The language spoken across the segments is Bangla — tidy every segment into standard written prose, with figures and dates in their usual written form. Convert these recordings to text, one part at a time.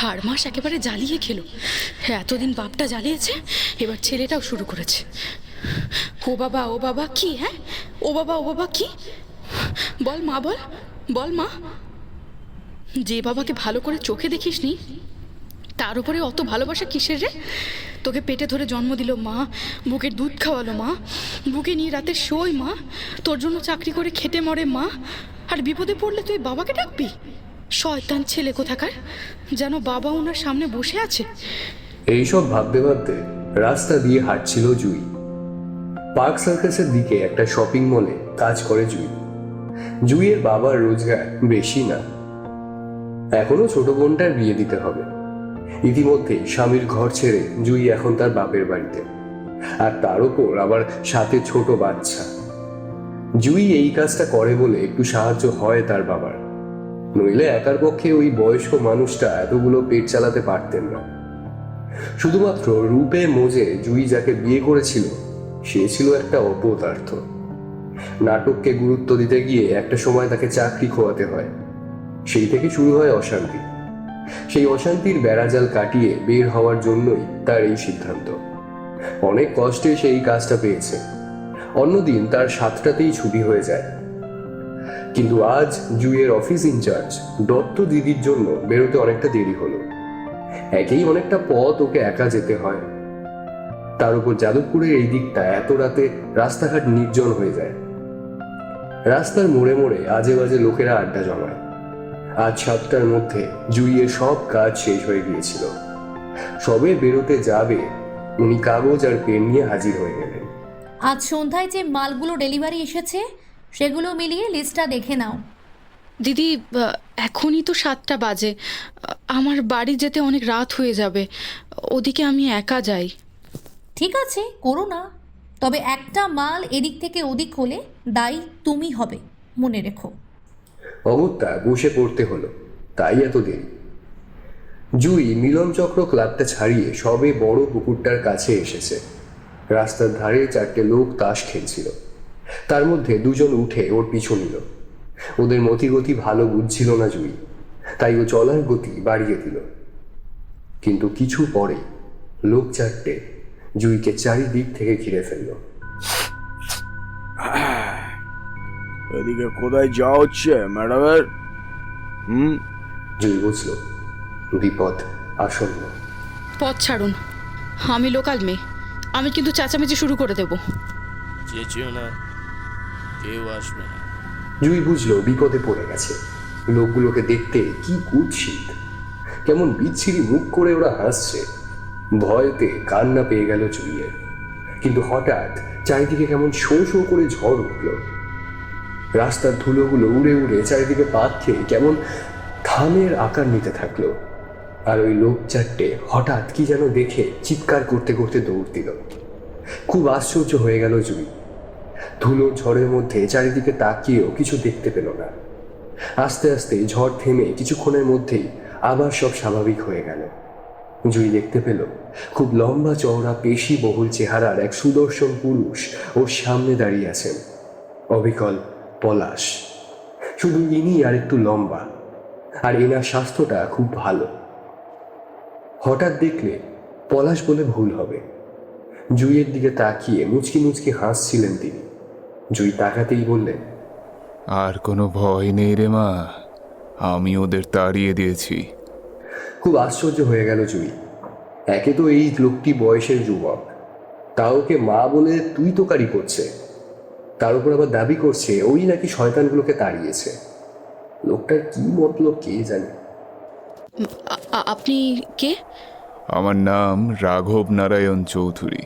হাড় মাস একেবারে জ্বালিয়ে খেলো। এতদিন বাপটা জ্বালিয়েছে, এবার ছেলেটাও শুরু করেছে। ও বাবা ও বাবা কি? হ্যাঁ, ও বাবা ও বাবা কি? বল মা, বল বল মা। যে বাবাকে ভালো করে চোখে দেখিসনি, তার উপরে অত ভালোবাসা কিসের রে? তোকে পেটে ধরে জন্ম দিল মা, বুকের দুধ খাওয়ালো মা, বুকে নিয়ে রাতে শোয় মা, তোর জন্য চাকরি করে খেটে মরে মা, আর বিপদে পড়লে তুই বাবাকে ডাকবি? শয়তান ছেলে কোথাকার, যেন বাবা ওনার সামনে বসে আছে। এইসব ভাবতে ভাবতে রাস্তা দিয়ে হাঁটছিল জুই। পার্ক সার্কাসের দিকে একটা শপিং মলে কাজ করে জুই। জুইয়ের বাবার রোজগার বেশি না, এখনো ছোট বোনটার বিয়ে দিতে হবে। ইতিমধ্যে স্বামীর ঘর ছেড়ে জুই এখন তার বাপের বাড়িতে, আর তার উপর আবার সাথে ছোট বাচ্চা। জুই এই কাজটা করে বলে একটু সাহায্য হয় তার বাবার, নইলে একার পক্ষে ওই বয়স্ক মানুষটা এতগুলো পেট চালাতে পারতেন না। শুধুমাত্র রূপে মোজে জুই যাকে বিয়ে করেছিল সে ছিল একটা অপদার্থ। নাটককে গুরুত্ব দিতে গিয়ে একটা সময় তাকে চাকরি খোয়াতে হয়। সেই থেকে শুরু হয় অশান্তি। সেই অশান্তির বেড়াজাল কাটিয়ে বের হওয়ার জন্যই তার এই সিদ্ধান্ত। অনেক কষ্টে সে এই কাজটা পেয়েছে। অন্যদিন তার 7টাতেই ছুটি হয়ে যায়, কিন্তু আজ জুইয়ের অফিস ইনচার্জ দত্ত দিদির জন্য বেরোতে অনেকটা দেরি হলো। একেই অনেকটা পথ ওকে একা যেতে হয়, তার উপর যাদবপুরের এই দিকটা এত রাতে রাস্তাঘাট নির্জন হয়ে যায়। রাস্তার মোড়ে মোড়ে আজে বাজে লোকেরা আড্ডা জমায়। আজ 7টার মধ্যে জুইয়ের সব কাজ শেষ হয়ে গিয়েছিল। সবে বেরোতে যাবে উনি কাগজ আর পেন নিয়ে হাজির হয়ে গেলেন। আজ সন্ধ্যায় যে মালগুলো ডেলিভারি এসেছে সেগুলো মিলিয়ে লিস্টটা দেখে নাও। দিদি, এখনই তো 7টা বাজে, আমার বাড়ি যেতে অনেক রাত হয়ে যাবে, ওদিকে আমি একা যাই। ঠিক আছে, করো না, তবে একটা মাল এদিক থেকে ওদিক হলে দায়ী তুমি হবে, মনে রেখো। অগত্যা বসে পড়তে হলো, তাই এত দেরি। জুই মিলনচক্র ক্লাবটা ছাড়িয়ে সবে বড় পুকুরটার কাছে এসেছে। রাস্তার ধারে 4টে লোক তাস খেলছিল, তার মধ্যে দুজন উঠে ওর পিছু নিল। ওদের মতিগতি ভালো বুঝছিল না জুই, তাই ও চলার গতি বাড়িয়ে দিল। কিন্তু কিছু পরে লোক 4টে জুইকে চারিদিক থেকে ঘিরে ফেলল। এদিকে কোথায় যাওয়া হচ্ছে ম্যাডামের? জুই বুঝল বিপদ আসন্ন। পথ ছাড়ুন, আমি লোকাল মেয়ে, আমি কিন্তু চেঁচামেচি শুরু করে দেব। চেঁচিও না, কেউ আসবে না। জুই বুঝলো বিপদে পড়ে গেছে। লোকগুলোকে দেখতে কি কুৎসিত, কেমন বিচ্ছিরি মুখ করে ওরা হাসছে। ভয়তে কান্না পেয়ে গেল জুইয়ের। কিন্তু হঠাৎ চারিদিকে কেমন শো শো করে ঝড় উঠল। রাস্তার ধুলোগুলো উড়ে উড়ে চারিদিকে পাত খেয়ে কেমন থামের আকার নিতে থাকলো। আর ওই লোক 4টে হঠাৎ কি যেন দেখে চিৎকার করতে করতে দৌড় দিল। খুব আশ্চর্য হয়ে গেল জুই। ধুলোর ঝড়ের মধ্যে চারিদিকে তাকিয়েও কিছু দেখতে পেল না। আস্তে আস্তে ঝড় থেমে কিছুক্ষণের মধ্যেই আবার সব স্বাভাবিক হয়ে গেল। জুই দেখতে পেল খুব লম্বা চওড়া পেশি বহুল চেহারার এক সুদর্শন পুরুষ ওর সামনে দাঁড়িয়ে আছেন। অবিকল পলাশ, শুধু ইনি আর একটু লম্বা, আর এনার স্বাস্থ্যটা খুব ভালো। হঠাৎ দেখলে পলাশ বলে ভুল হবে। জুইয়ের দিকে তাকিয়ে মুচকি মুচকি হাসছিলেন তিনি। জুই তাকাতেই বললেন, আর কোনো ভয় নেই রে মা, আমি ওদের তাড়িয়ে দিয়েছি। খুব আশ্চর্য হয়ে গেল জুই। একে তো এই লোকটি বয়সের যুবক, তা ওকে মা বলে তুই তোকারি করছে, তার উপর আবার দাবি করছে ওই নাকি শয়তানগুলোকে তাড়িয়েছে। লোকটার কি মতলব কে জানে। আপনি কে? আমার নাম রাঘব নারায়ণ চৌধুরী।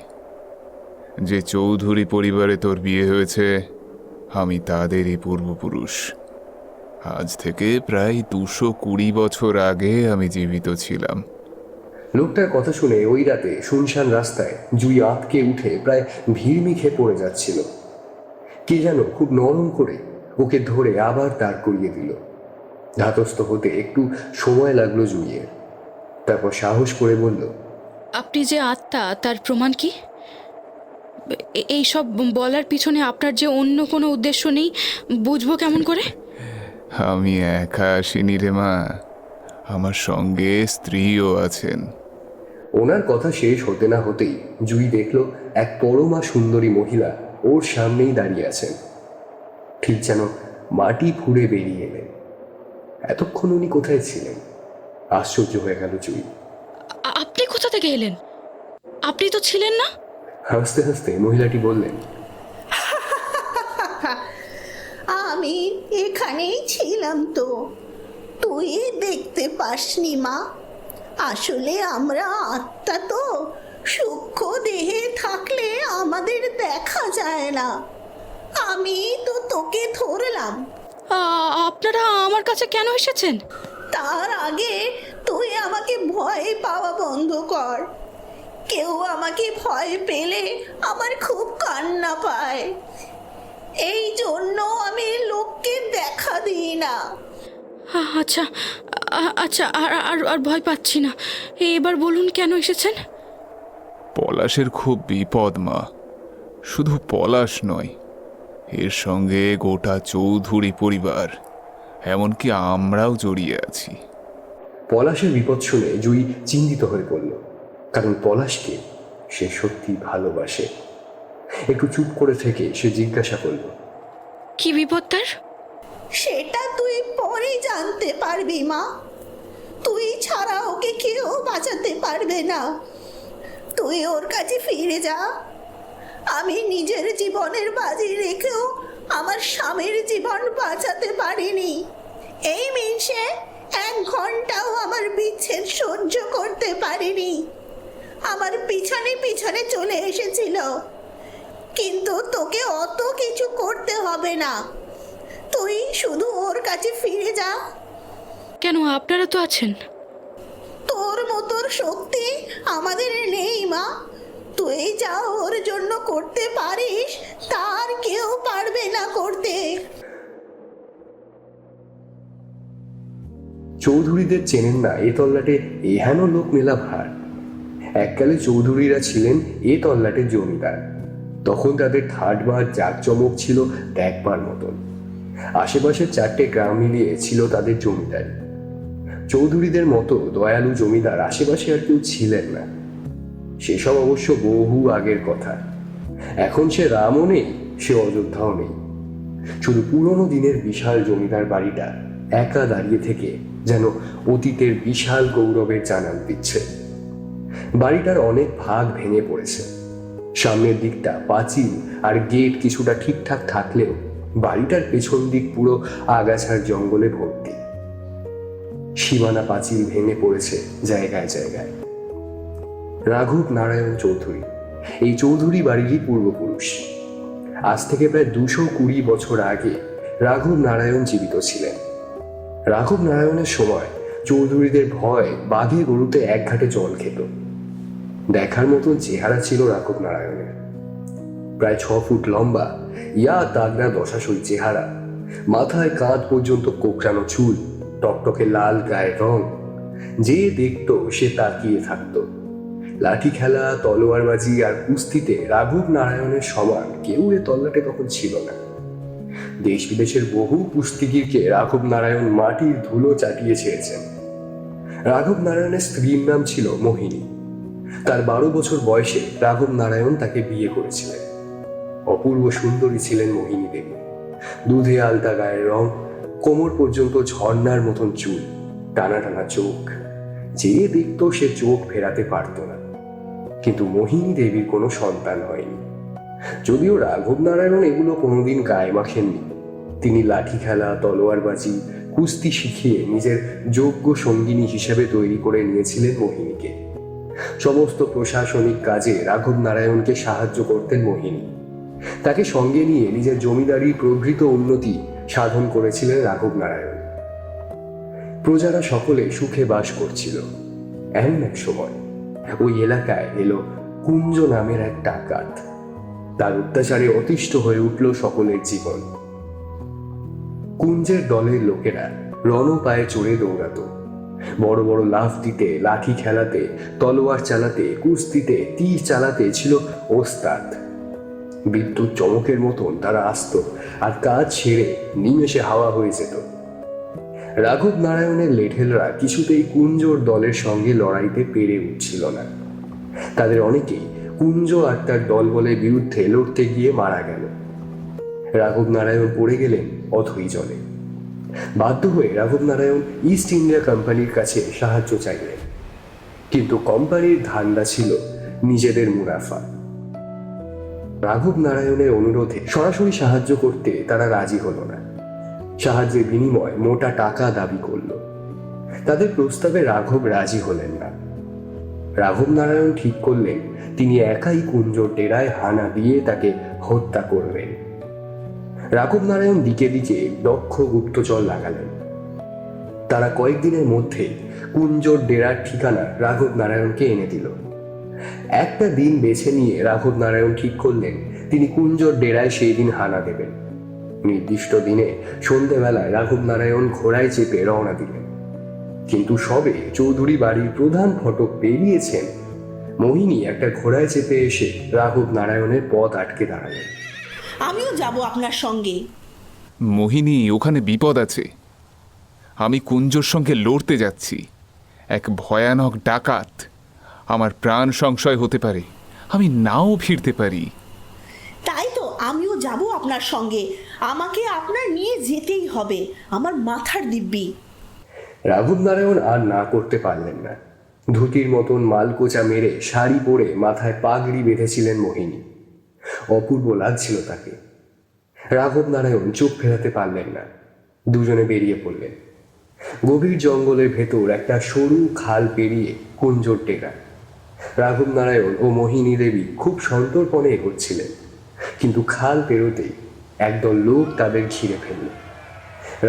যে চৌধুরী পরিবারে তোর বিয়ে হয়েছে আমি তাদেরই পূর্বপুরুষ। আজ থেকে প্রায় 220 বছর আগে আমি জীবিত ছিলাম। লোকটার কথা শুনে ওই রাতে শুনশান রাস্তায় জুই আঁতকে উঠে প্রায় ভিড়মি খেয়ে পড়ে যাচ্ছিল। কে যেন খুব নরম করে ওকে ধরে আবার দাঁড় করিয়ে দিল। ধাতস্থ হতে একটু সময় লাগলো জুইয়ের, তারপর সাহস করে বলল, আপনি যে আত্মা তার প্রমাণ কি? এই সব বলার পিছনে আপনার যে অন্য কোনো উদ্দেশ্য নেই বুঝবো কেমন করে? আমি একা আসিনি রে মা, আমার সঙ্গে স্ত্রীও আছেন। ওনার কথা শেষ হতে না হতেই জুই দেখল এক পরমা সুন্দরী মহিলা ওর সামনেই দাঁড়িয়ে আছেন। ঠিক যেন মাটি ফুঁড়ে বেরিয়ে এলেন। এতক্ষণ উনি কোথায় ছিলেন? আশ্চর্য হয়ে গেল জুই। আপনি কোথা থেকে এলেন? আপনি তো ছিলেন না। হাসতে হাসতে মহিলাটি বললেন, আমি এখানেই ছিলাম তো, তুই দেখতে পাসনি মা? আসলে আমরা আত্মা তো, সূক্ষ্ম দেহে থাকলে আমাদের দেখা যায় না। আমি তো তোকে ধরলাম। আপনারা আমার কাছে কেন এসেছেন? তার আগে তুই আমাকে ভয় পাওয়া বন্ধ কর। কেউ আমাকে ভয় পেলে আমার খুব কান্না পায়, এই জন্য আমি লোককে দেখা দিই না। আচ্ছা আচ্ছা, আর আর আর ভয় পাচ্ছি না। এবার বলুন কেন এসেছেন? পলাশের খুব বিপদ মা। শুধু পলাশ নয়, এর সঙ্গে গোটা চৌধুরী পরিবার, এমনকি আমরাও জড়িয়ে আছি। পলাশের বিপদ শুনে জুই চিন্তিত হয়ে পড়ল, কারণ পলাশকে সে সত্যি ভালোবাসে। একটু চুপ করে থেকে সে জিজ্ঞাসা করল, কি বিপদ তার? সেটা তুই পরে জানতে পারবি মা। তুই ছাড়া ওকে কেউ বাঁচাতে পারবে না। তুই ওর কাছে ফিরে যা। আমি নিজের জীবনের বাজি রেখেও আমার স্বামীর জীবন বাঁচাতে পারিনি। এই মিনসে 1 ঘন্টাও আমার বিচ্ছেদ সহ্য করতে পারিনি। আমার পিছনে পিছনে চলে এসেছিল, কিন্তু তোকে অত কিছু করতে হবে না। তুই শুধু ওর কাছে ফিরে যা। কেন, আপনারা তো আছেন। তোর মতোর শক্তি আমাদের নেই মা। তুই যা ওর জন্য করতে পারিস তার কেউ পারবে না করতে। চৌধুরীদের চেনেন না এ তল্লাটে এহেন লোক মেলা ভার। এককালে চৌধুরীরা ছিলেন এ তল্লাটের জমিদার। তখন তাদের ঠাটবার জাঁকজমক ছিল দেখবার মতন। আশেপাশের 4টে গ্রাম মিলিয়ে ছিল তাদের জমিদারি। চৌধুরীদের মতো দয়ালু জমিদার আশেপাশে আর কেউ ছিলেন না। সেসব অবশ্য বহু আগের কথা। এখন সে রামও নেই, সে অযোধ্যাও নেই। শুধু পুরনো দিনের বিশাল জমিদার বাড়িটা একা দাঁড়িয়ে থেকে যেন অতীতের বিশাল গৌরবের জানান দিচ্ছে। বাড়িটার অনেক ভাগ ভেঙে পড়েছে। সামনের দিকটা পাঁচিল আর গেট কিছুটা ঠিকঠাক থাকলেও বাড়িটার পেছন দিক পুরো আগাছার জঙ্গলে ভর্তি। সীমানা পাঁচিল ভেঙে পড়েছে জায়গায় জায়গায়। রাঘব নারায়ণ চৌধুরী এই চৌধুরী বাড়িরই পূর্বপুরুষ। আজ থেকে প্রায় 220 বছর আগে রাঘব নারায়ণ জীবিত ছিলেন। রাঘব নারায়ণের সময় চৌধুরীদের ভয় বাঘে গরুতে এক ঘাটে জল খেত। দেখার মতন চেহারা ছিল রাঘব নারায়ণের। প্রায় 6 ফুট লম্বা, ইয়া তাগড়া দশাশই চেহারা, মাথায় কাঁধ পর্যন্ত কোঁকড়ানো চুল, টকটকে লাল গায়ের রং। যে দেখত সে তাকিয়ে থাকত। লাঠি খেলা, তলোয়ারবাজি আর কুস্তিতে রাঘব নারায়ণের সমান কেউ এ তল্লাটে তখন ছিল না। দেশ বিদেশের বহু কুস্তিগীরকে রাঘব নারায়ণ মাটির ধুলো চাটিয়ে ছেড়েছেন। রাঘব নারায়ণের স্ত্রীর নাম ছিল মোহিনী। তার 12 বছর বয়সে রাঘব নারায়ণ তাকে বিয়ে করেছিলেন। অপূর্ব সুন্দরী ছিলেন মোহিনী দেবী। দুধে আলতা গায়ের রং, কোমর পর্যন্ত ঝর্ণার মতন চুল, টানা টানা চোখ। যে দেখত সে চোখ ফেরাতে পারত না। কিন্তু মোহিনী দেবীর কোনো সন্তান হয়নি। যদিও রাঘব নারায়ণ এগুলো কোনোদিন গায়ে মাখেননি। তিনি লাঠি খেলা, তলোয়ারবাজি, কুস্তি শিখিয়ে নিজের যোগ্য সঙ্গিনী হিসেবে তৈরি করে নিয়েছিলেন মোহিনীকে। সমস্ত প্রশাসনিক কাজে রাঘব নারায়ণকে সাহায্য করতেন মোহিনী। তাকে সঙ্গে নিয়ে নিজের জমিদারির প্রভৃত উন্নতি সাধন করেছিলেন রাঘব নারায়ণ। প্রজারা সকলে সুখে বাস করছিল। এমন এক সময় ওই এলাকায় এলো কুঞ্জ নামের এক ডাকাত। তার অত্যাচারে অতিষ্ঠ হয়ে উঠল সকলের জীবন। কুঞ্জের দলের লোকেরা রণপায়ে চড়ে দৌড়াতো। বড় বড় লাফ দিতে, লাঠি খেলাতে, তলোয়ার চালাতে, কুস্তিতে, তীর চালাতে ছিল ওস্তাদ। বিদ্যুৎ চমকের মতন তারা আসতো আর কাজ ছেড়ে নিমেষে হাওয়া হয়ে যেত। রাঘব নারায়ণের লেঠেলরা কিছুতেই কুঞ্জর দলের সঙ্গে লড়াইতে পেরে উঠছিল না। তাদের অনেকেই কুঞ্জ আর তার দলবলের বিরুদ্ধে লড়তে গিয়ে মারা গেল। রাঘব নারায়ণ পড়ে গেলেন অথই জলে। বাধ্য হয়ে রাঘব নারায়ণ ইস্ট ইন্ডিয়া কোম্পানির কাছে সাহায্য চাইলেন, কিন্তু কোম্পানির ধান্দা ছিল নিজেদের মুনাফা। রাঘব নারায়ণের অনুরোধে সরাসরি সাহায্য করতে তারা রাজি হলো না। সাহায্যের বিনিময়ে মোটা টাকা দাবি করল। তাদের প্রস্তাবে রাঘব রাজি হলেন না। রাঘব নারায়ণ ঠিক করলেন তিনি একাই কুঞ্জর ডেরায় হানা দিয়ে তাকে হত্যা করবেন। রাঘব নারায়ণ দিকে দিকে দক্ষ গুপ্তচর লাগালেন। তারা কয়েকদিনের মধ্যেই কুঞ্জর ডেরার ঠিকানা রাঘব নারায়ণকে এনে দিল। একটা দিন বেছে নিয়ে রাঘব নারায়ণ ঠিক করলেন তিনি কুঞ্জর ডেরায় সেই দিন হানা দেবেন। নির্দিষ্ট দিনে সন্ধেবেলায় রাঘব নারায়ণ ঘোড়ায় চেপে রওনা দিলেন। কিন্তু সবে চৌধুরী বাড়ির প্রধান ফটক পেরিয়েছেন, মোহিনী একটা ঘোড়ায় চেপে এসে রাঘব নারায়ণের পথ আটকে দাঁড়ালেন। আমিও যাব আপনার সঙ্গে। মোহিনী, ওখানে বিপদ আছে। আমি কুঞ্জর সঙ্গে লড়তে যাচ্ছি। এক ভয়ানক ডাকাত। আমার প্রাণ সংশয় হতে পারে, আমি নাও ফিরতে পারি। তাই তো আমিও যাব আপনার সঙ্গে। আমাকে আপনার নিয়ে যেতেই হবে, আমার মাথার দিব্যি। রাঘব নারায়ণ আর না করতে পারলেন না। ধুতির মতন মালকোচা মেরে শাড়ি পরে মাথায় পাগড়ি বেঁধেছিলেন মোহিনী। অপূর্ব লাগছিল তাকে। রাঘব নারায়ণ চোখ ফেরাতে পারলেন না। দুজনে বেরিয়ে পড়লেন। গভীর জঙ্গলের ভেতর একটা সরু খাল পেরিয়ে কুঞ্জর ডেরা। রাঘব নারায়ণ ও মোহিনী দেবী খুব সন্তর্পণে এগোচ্ছিলেন, কিন্তু খাল পেরোতেই একদল লোক তাদের ঘিরে ফেলল।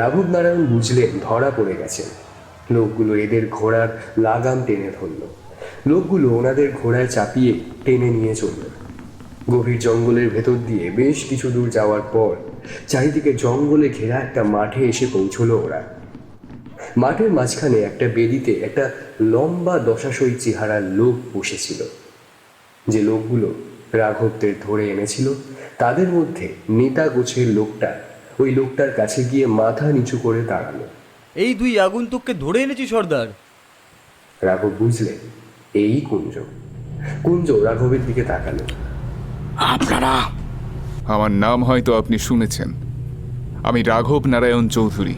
রাঘব নারায়ণ বুঝলেন ধরা পড়ে গেছেন। লোকগুলো এদের ঘোড়ার লাগাম টেনে ধরল। লোকগুলো ওনাদের ঘোড়ায় চাপিয়ে টেনে নিয়ে চলল। গভীর জঙ্গলের ভেতর দিয়ে বেশ কিছু দূর যাওয়ার পর চারিদিকে জঙ্গলে ঘেরা একটা মাঠে এসে পৌঁছলো ওরা। মাঠের মাঝখানে একটা বেদিতে একটা লম্বা দশাশই চেহারার লোক বসেছিল। যে লোকগুলো রাঘবদের ধরে এনেছিল তাদের মধ্যে নেতা গোছের লোকটা ওই লোকটার কাছে গিয়ে মাথা নিচু করে দাঁড়ালো। এই দুই আগন্তুককে ধরে এনেছি সর্দার। রাঘব বুঝলেন এই কুঞ্জ। কুঞ্জ রাঘবের দিকে তাকালো। আপনারা? আমার নাম হয়তো আপনি শুনেছেন। আমি রাঘব নারায়ণ চৌধুরী।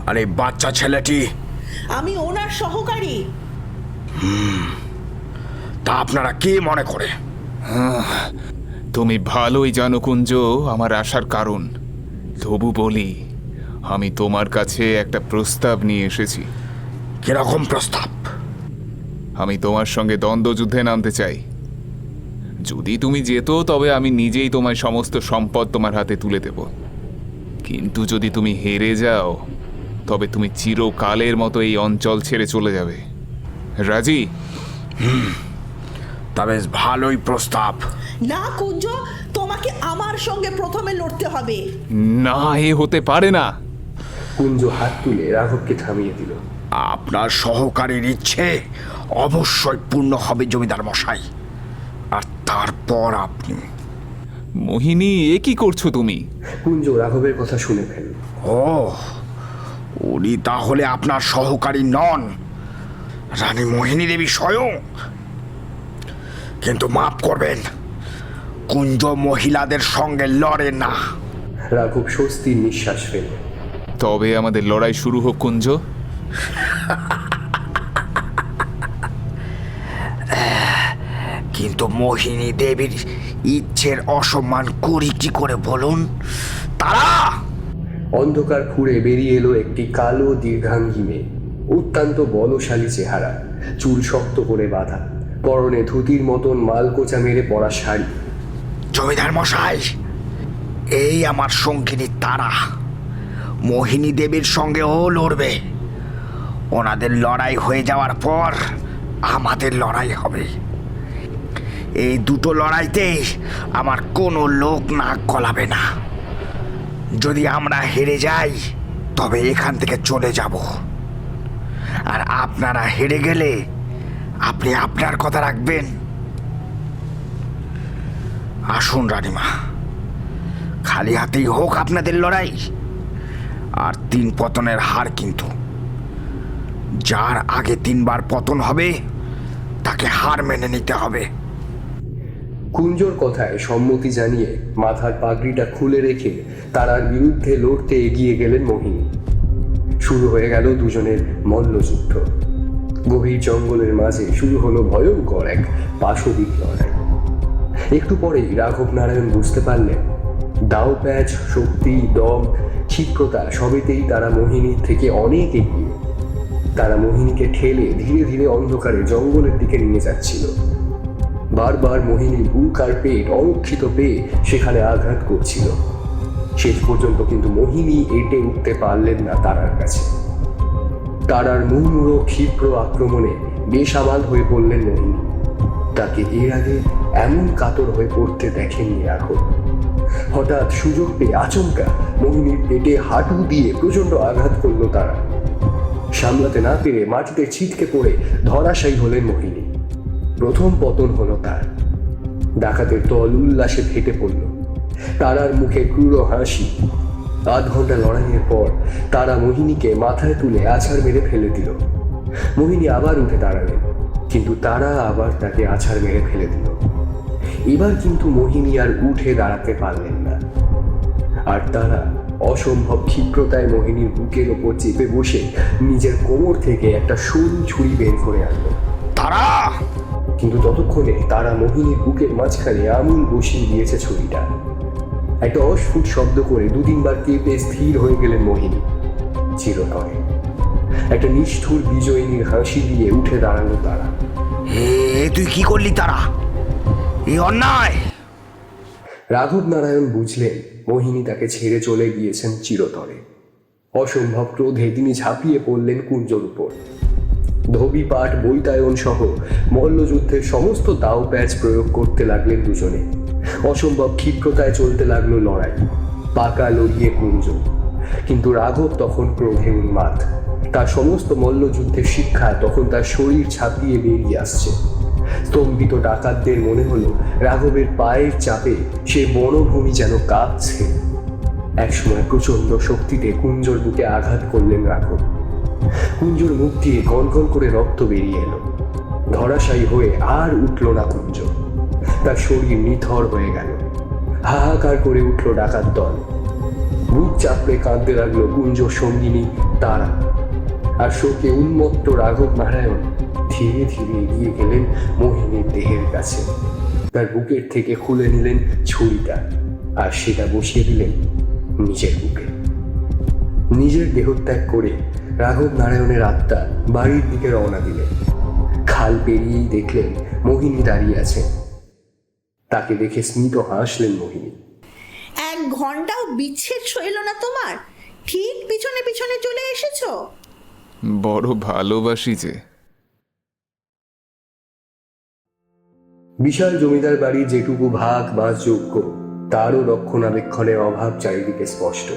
আরে বাচ্চা ছেলেটি? আমি ওনার সহকারী। তা আপনারা কি মনে করে? তুমি ভালোই জানো কুঞ্জ আমার আসার কারণ। তবু বলি, আমি তোমার কাছে একটা প্রস্তাব নিয়ে এসেছি। কিরকম প্রস্তাব? আমি তোমার সঙ্গে দ্বন্দ্বযুদ্ধে নামতে চাই। যদি তুমি যেত তবে আমি নিজেই তোমায় সমস্ত সম্পদ তোমার হাতে তুলে দেব। কিন্তু যদি তুমি হেরে যাও তবে তুমি চিরকালের মতো এই অঞ্চল ছেড়ে চলে যাবে। রাজি? তা বেশ ভালোই প্রস্তাব। না কুঞ্জ, তোমাকে আমার সঙ্গে প্রথমে লড়তে হবে। না, এ হতে পারে না। কুঞ্জ হাত তুলে রাঘবকে থামিয়ে দিল। আপনার সহকারীর ইচ্ছে অবশ্যই পূর্ণ হবে জমিদার মশাই, আর তারপর আপনি। মোহিনী, এ কি করছো তুমি? কুঞ্জ রাঘবের কথা শুনে ফেলল। ও, উনি তাহলে আপনার সহকারী নন, রানী মোহিনী দেবী স্বয়ং। কিন্তু মাফ করবেন, কুঞ্জ মহিলাদের সঙ্গে লড়ে না। রাঘব স্বস্তির নিঃশ্বাস ফেলল। তবে আমাদের লড়াই শুরু হোক কুঞ্জ। কিন্তু মোহিনী দেবীর ইচ্ছের অসম্মান করি কি করে বলুন? তারা অন্ধকার ফুঁড়ে বেরিয়ে এলো একটি কালো দীর্ঘাঙ্গী মেয়ে। অত্যন্ত বলশালী চেহারা, চুল শক্ত করে বাঁধা, পরনে ধুতির মতন মালকোচা মেরে পরা শাড়ি। জমিদার মশাই, এই আমার সঙ্গিনী তারা মোহিনী দেবীর সঙ্গেও লড়বে। ওনাদের লড়াই হয়ে যাওয়ার পর আমাদের লড়াই হবে। এই দুটো লড়াইতেই আমার কোনো লোক নাক গলাবে না। যদি আমরা হেরে যাই তবে এখান থেকে চলে যাব, আর আপনারা হেরে গেলে আপনি আপনার কথা রাখবেন। আসুন রানীমা, খালি হাতেই হোক আপনাদের লড়াই, আর 3 পতনের হার কিন্তু। যার আগে 3 বার পতন হবে তাকে হার মেনে নিতে হবে। কুঞ্জর কথায় সম্মতি জানিয়ে মাথার পাগড়িটা খুলে রেখে তারার বিরুদ্ধে লড়তে এগিয়ে গেলেন মোহিনী। শুরু হয়ে গেল দুজনের মল্লযুদ্ধ। গভীর জঙ্গলের মাঝে শুরু হলো ভয়ঙ্কর এক পাশবিক লড়াই। একটু পরেই রাঘব নারায়ণ বুঝতে পারলেন দাও প্যাচ, শক্তি, দম, ক্ষিপ্রতা সবেতেই তারা মোহিনীর থেকে অনেক এগিয়ে। তারা মোহিনীকে ঠেলে ধীরে ধীরে অন্ধকারে জঙ্গলের দিকে নিয়ে যাচ্ছিল। বারবার মোহিনীর বুক আর পেট অরক্ষিত পেয়ে সেখানে আঘাত করছিল। শেষ পর্যন্ত কিন্তু মোহিনী এঁটে উঠতে পারলেন না তারার কাছে। তারার মুহুর্মুহু ক্ষিপ্র আক্রমণে বেসামাল হয়ে পড়লেন মোহিনী। তাকে এর আগে এমন কাতর হয়ে পড়তে দেখেননি রাঘব। হঠাৎ সুযোগ পেয়ে আচমকা মোহিনীর পেটে হাঁটু দিয়ে প্রচন্ড আঘাত করলো তারা। সামলাতে না পেরে মাটিতে ছিটকে পড়ে ধরাশায়ী হলেন মোহিনী। প্রথম পতন হলো তার। ডাকাতের দল উল্লাসে ফেটে পড়ল। তারার মুখে ক্রূর হাসি। 8 ঘন্টা লড়াইয়ের পর তারা মোহিনীকে মাথায় তুলে আছাড় মেরে ফেলে দিল। মোহিনী আবার উঠে দাঁড়ালেন, কিন্তু তারা আবার তাকে আছাড় মেরে ফেলে দিল। এবার কিন্তু মোহিনী আর উঠে দাঁড়াতে পারলেন না। আর তারা অসম্ভব ক্ষিপ্রতায় মোহিনীর বুকের ওপর চেপে বসে নিজের কোমর থেকে একটা সরু ছুরি বের করে আনলো। তারা কিন্তু ততক্ষণে তারা মোহিনীর বুকের মাঝখানে আমূল বসিয়ে দিয়েছে ছুরিটা। একটা অস্ফুট শব্দ করে 2-3 বার কেঁপে স্থির হয়ে গেলেন মোহিনী। চিরতরে একটা নিষ্ঠুর বিজয়িনীর হাসি দিয়ে উঠে দাঁড়ালো তারা। তুই কি করলি তারা? এই অন্যায়! রাঘব নারায়ণ বুঝলেন মোহিনী তাকে ছেড়ে চলে গিয়েছেন চিরতরে। অসম্ভব ক্রোধে তিনি ঝাঁপিয়ে পড়লেন কুঞ্জর উপর। ধোবিপাট, বৈতায়ন সহ মল্লযুদ্ধের সমস্ত দাও প্যাচ প্রয়োগ করতে লাগলেন দুজনে। অসম্ভব ক্ষিপ্রতায় চলতে লাগলো লড়াই। পাকা লড়িয়ে কুঞ্জ। কিন্তু রাঘব তখন ক্রোধে উন্মাদ। তার সমস্ত মল্লযুদ্ধের শিক্ষা তখন তার শরীর ছাপিয়ে বেরিয়ে আসছে। স্তম্ভিত ডাকাতদের মনে হলো রাঘবের পায়ের চাপে সে বনভূমি যেন কাঁপছে। একসময় প্রচন্ড শক্তিতে কুঞ্জর বুকে আঘাত করলেন রাঘব। কুঞ্জর মুখ দিয়ে গনগন করে রক্ত বেরিয়ে এলো। ধরাশায়ী হয়ে আর উঠল না কুঞ্জ। তার শরীর নিথর হয়ে গেল। হাহাকার করে উঠল ডাকাত দল। বুক চাপড়ে কাঁদতে লাগলো কুঞ্জর সঙ্গিনী তারা। আর শোকে উন্মত্ত রাঘব নারায়ণ ধীরে ধীরে এগিয়ে গেলেন মোহিনীর দেহের কাছে। তার বুকের থেকে খুলে নিলেন ছুরিটা আর সেটা বসিয়ে দিলেন নিজের বুকে। নিজের দেহত্যাগ করে রাঘব নারায়ণের আত্মা বাড়ির দিকে রওনা দিলেন। খাল পেরিয়েই দেখলেন মোহিনী দাঁড়িয়ে আছেন। তাকে দেখে স্মিত হাসলেন মোহিনী। 1 ঘন্টাও বিচ্ছেদ সইল না তোমার? ঠিক পিছনে পিছনে চলে এসেছো। বড় ভালোবাসি যে। বিশাল জমিদার বাড়ি যেটুকু ভাগ বাসযোগ্য তারও রক্ষণাবেক্ষণের অভাব চারিদিকে স্পষ্ট।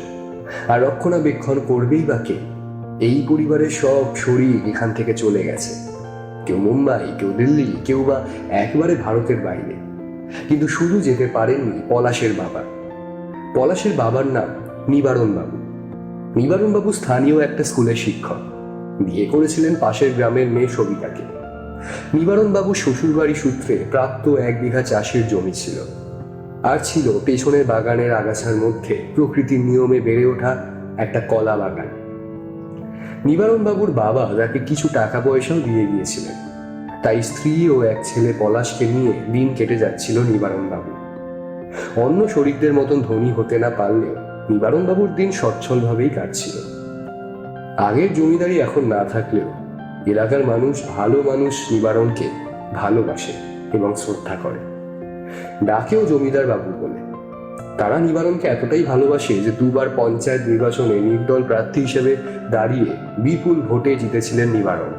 আর রক্ষণাবেক্ষণ করবেই বা কে? এই পরিবারের সব শরীর এখান থেকে চলে গেছে। কেউ মুম্বাই, কেউ দিল্লি, কেউ বা একেবারে ভারতের বাইরে। কিন্তু শুধু যেতে পারেননি পলাশের বাবা। পলাশের বাবার নাম নিবারণ বাবু। নিবারণ বাবু স্থানীয় একটা স্কুলের শিক্ষক। বিয়ে করেছিলেন পাশের গ্রামের মেয়ে সবিতাকে। নিবারণ বাবু শ্বশুরবাড়ি সূত্রে প্রাপ্ত 1 বিঘা চাষের জমি ছিল। আর ছিল পেছনের বাগানের আগাছার মধ্যে প্রকৃতির নিয়মে বেড়ে ওঠা একটা কলা বাগান। নিবারণ বাবুর বাবা তাকে কিছু টাকা পয়সাও দিয়ে গিয়েছিলেন। তাই স্ত্রী ও এক ছেলে পলাশকে নিয়ে দিন কেটে যাচ্ছিল নিবারণ বাবু। অন্য শরিকদের মতন ধনী হতে না পারলেও নিবারণ বাবুর দিন সচ্ছলভাবেই কাটছিল। আগের জমিদারি এখন না থাকলেও এলাকার মানুষ, ভালো মানুষ নিবারণকে ভালোবাসে এবং শ্রদ্ধা করে। ডাকেও জমিদার বাবু বলে। তারা নিবারণকে এতটাই ভালোবাসে যে 2 বার পঞ্চায়েত নির্বাচনে নির্দল প্রার্থী হিসেবে দাঁড়িয়ে বিপুল ভোটে জিতেছিলেন নিবারণ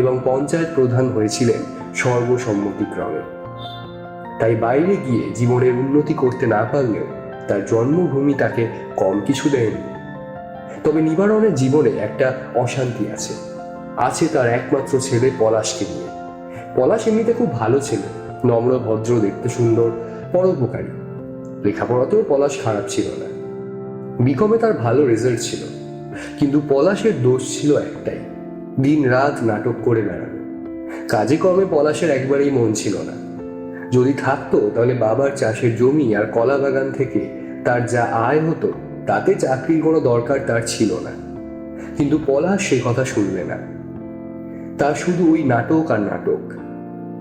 এবং পঞ্চায়েত প্রধান হয়েছিলেন সর্বসম্মতিক্রমে। তাই বাইরে গিয়ে জীবনের উন্নতি করতে না পারলেও তার জন্মভূমি তাকে কম কিছু দেয়নি। তবে নিবারণের জীবনে একটা অশান্তি আছে। আছে তার একমাত্র ছেলে পলাশকে নিয়ে। পলাশ এমনিতে খুব ভালো ছেলে, নম্র, ভদ্র, দেখতে সুন্দর, পরোপকারী। লেখাপড়াতেও পলাশ খারাপ ছিল না। বিকমে তার ভালো রেজাল্ট ছিল। কিন্তু পলাশের দোষ ছিল একটাই, দিন রাত নাটক করে বেড়ানো। কাজে কর্মে পলাশের একবারেই মন ছিল না। যদি থাকতো তাহলে বাবার চাষের জমি আর কলা বাগান থেকে তার যা আয় হতো তাতে চাকরির কোনো দরকার তার ছিল না। কিন্তু পলাশ সে কথা শুনবে না। তার শুধু ওই নাটক আর নাটক।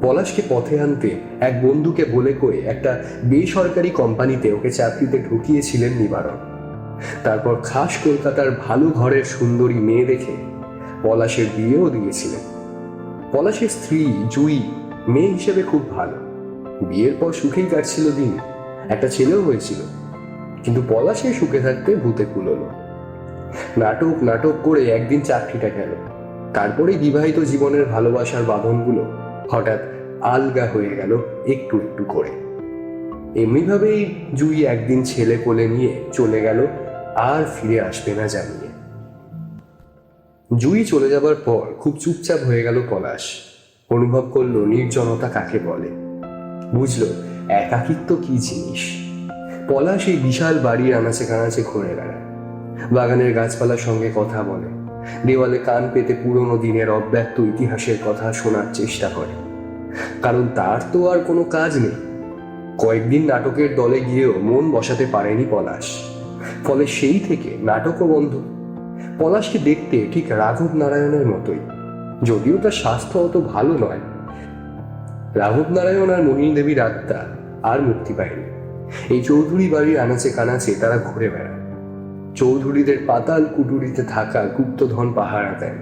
পলাশকে পথে আনতে এক বন্ধুকে বলে কয়ে একটা বেসরকারি কোম্পানিতে ওকে চাকরিতে ঢুকিয়েছিলেন নিবারণ। তারপর খাস কলকাতার ভালো ঘরের সুন্দরী মেয়ে দেখে পলাশের বিয়েও দিয়েছিলেন। পলাশের স্ত্রী জুই মেয়ে হিসেবে খুব ভালো, বিয়ের পর সুখেই কাটছিল দিন, একটা ছেলেও হয়েছিল। কিন্তু পলাশের সুখে থাকতে ভূতে কুলোলো। নাটক নাটক করে একদিন চাকরিটা গেল। তারপরে বিবাহিত জীবনের ভালোবাসার বাঁধনগুলো হঠাৎ আলগা হয়ে গেল একটু একটু করে। এমনিভাবেই জুই একদিন ছেলে কোলে নিয়ে চলে গেল, আর ফিরে আসবে না জানিয়ে। জুই চলে যাবার পর খুব চুপচাপ হয়ে গেল পলাশ। অনুভব করলো নির্জনতা কাকে বলে, বুঝলো একাকিত্ব কি জিনিস। পলাশ এই বিশাল বাড়ির আনাচে কানাচে ঘুরে বেড়ায়, বাগানের গাছপালার সঙ্গে কথা বলে, দেওয়ালে কান পেতে পুরনো দিনের অব্যক্ত ইতিহাসের কথা শোনার চেষ্টা করে। কারণ তার তো আর কোনো কাজ নেই। কয়েকদিন নাটকের দলে গিয়েও মন বসাতে পারেনি পলাশ, ফলে সেই থেকে নাটকও বন্ধ। পলাশকে দেখতে ঠিক রাঘব নারায়ণের মতোই, যদিও তার স্বাস্থ্য অত ভালো নয়। রাঘব নারায়ণ আর মোহিনী দেবীর আত্মা আর মুক্তি পায়নি। এই চৌধুরী বাড়ির আনাচে কানাচে তারা ঘুরে বেড়ায়। চৌধুরীদের পাতাল কুটুরিতে থাকা গুপ্তধন পাহারা দেন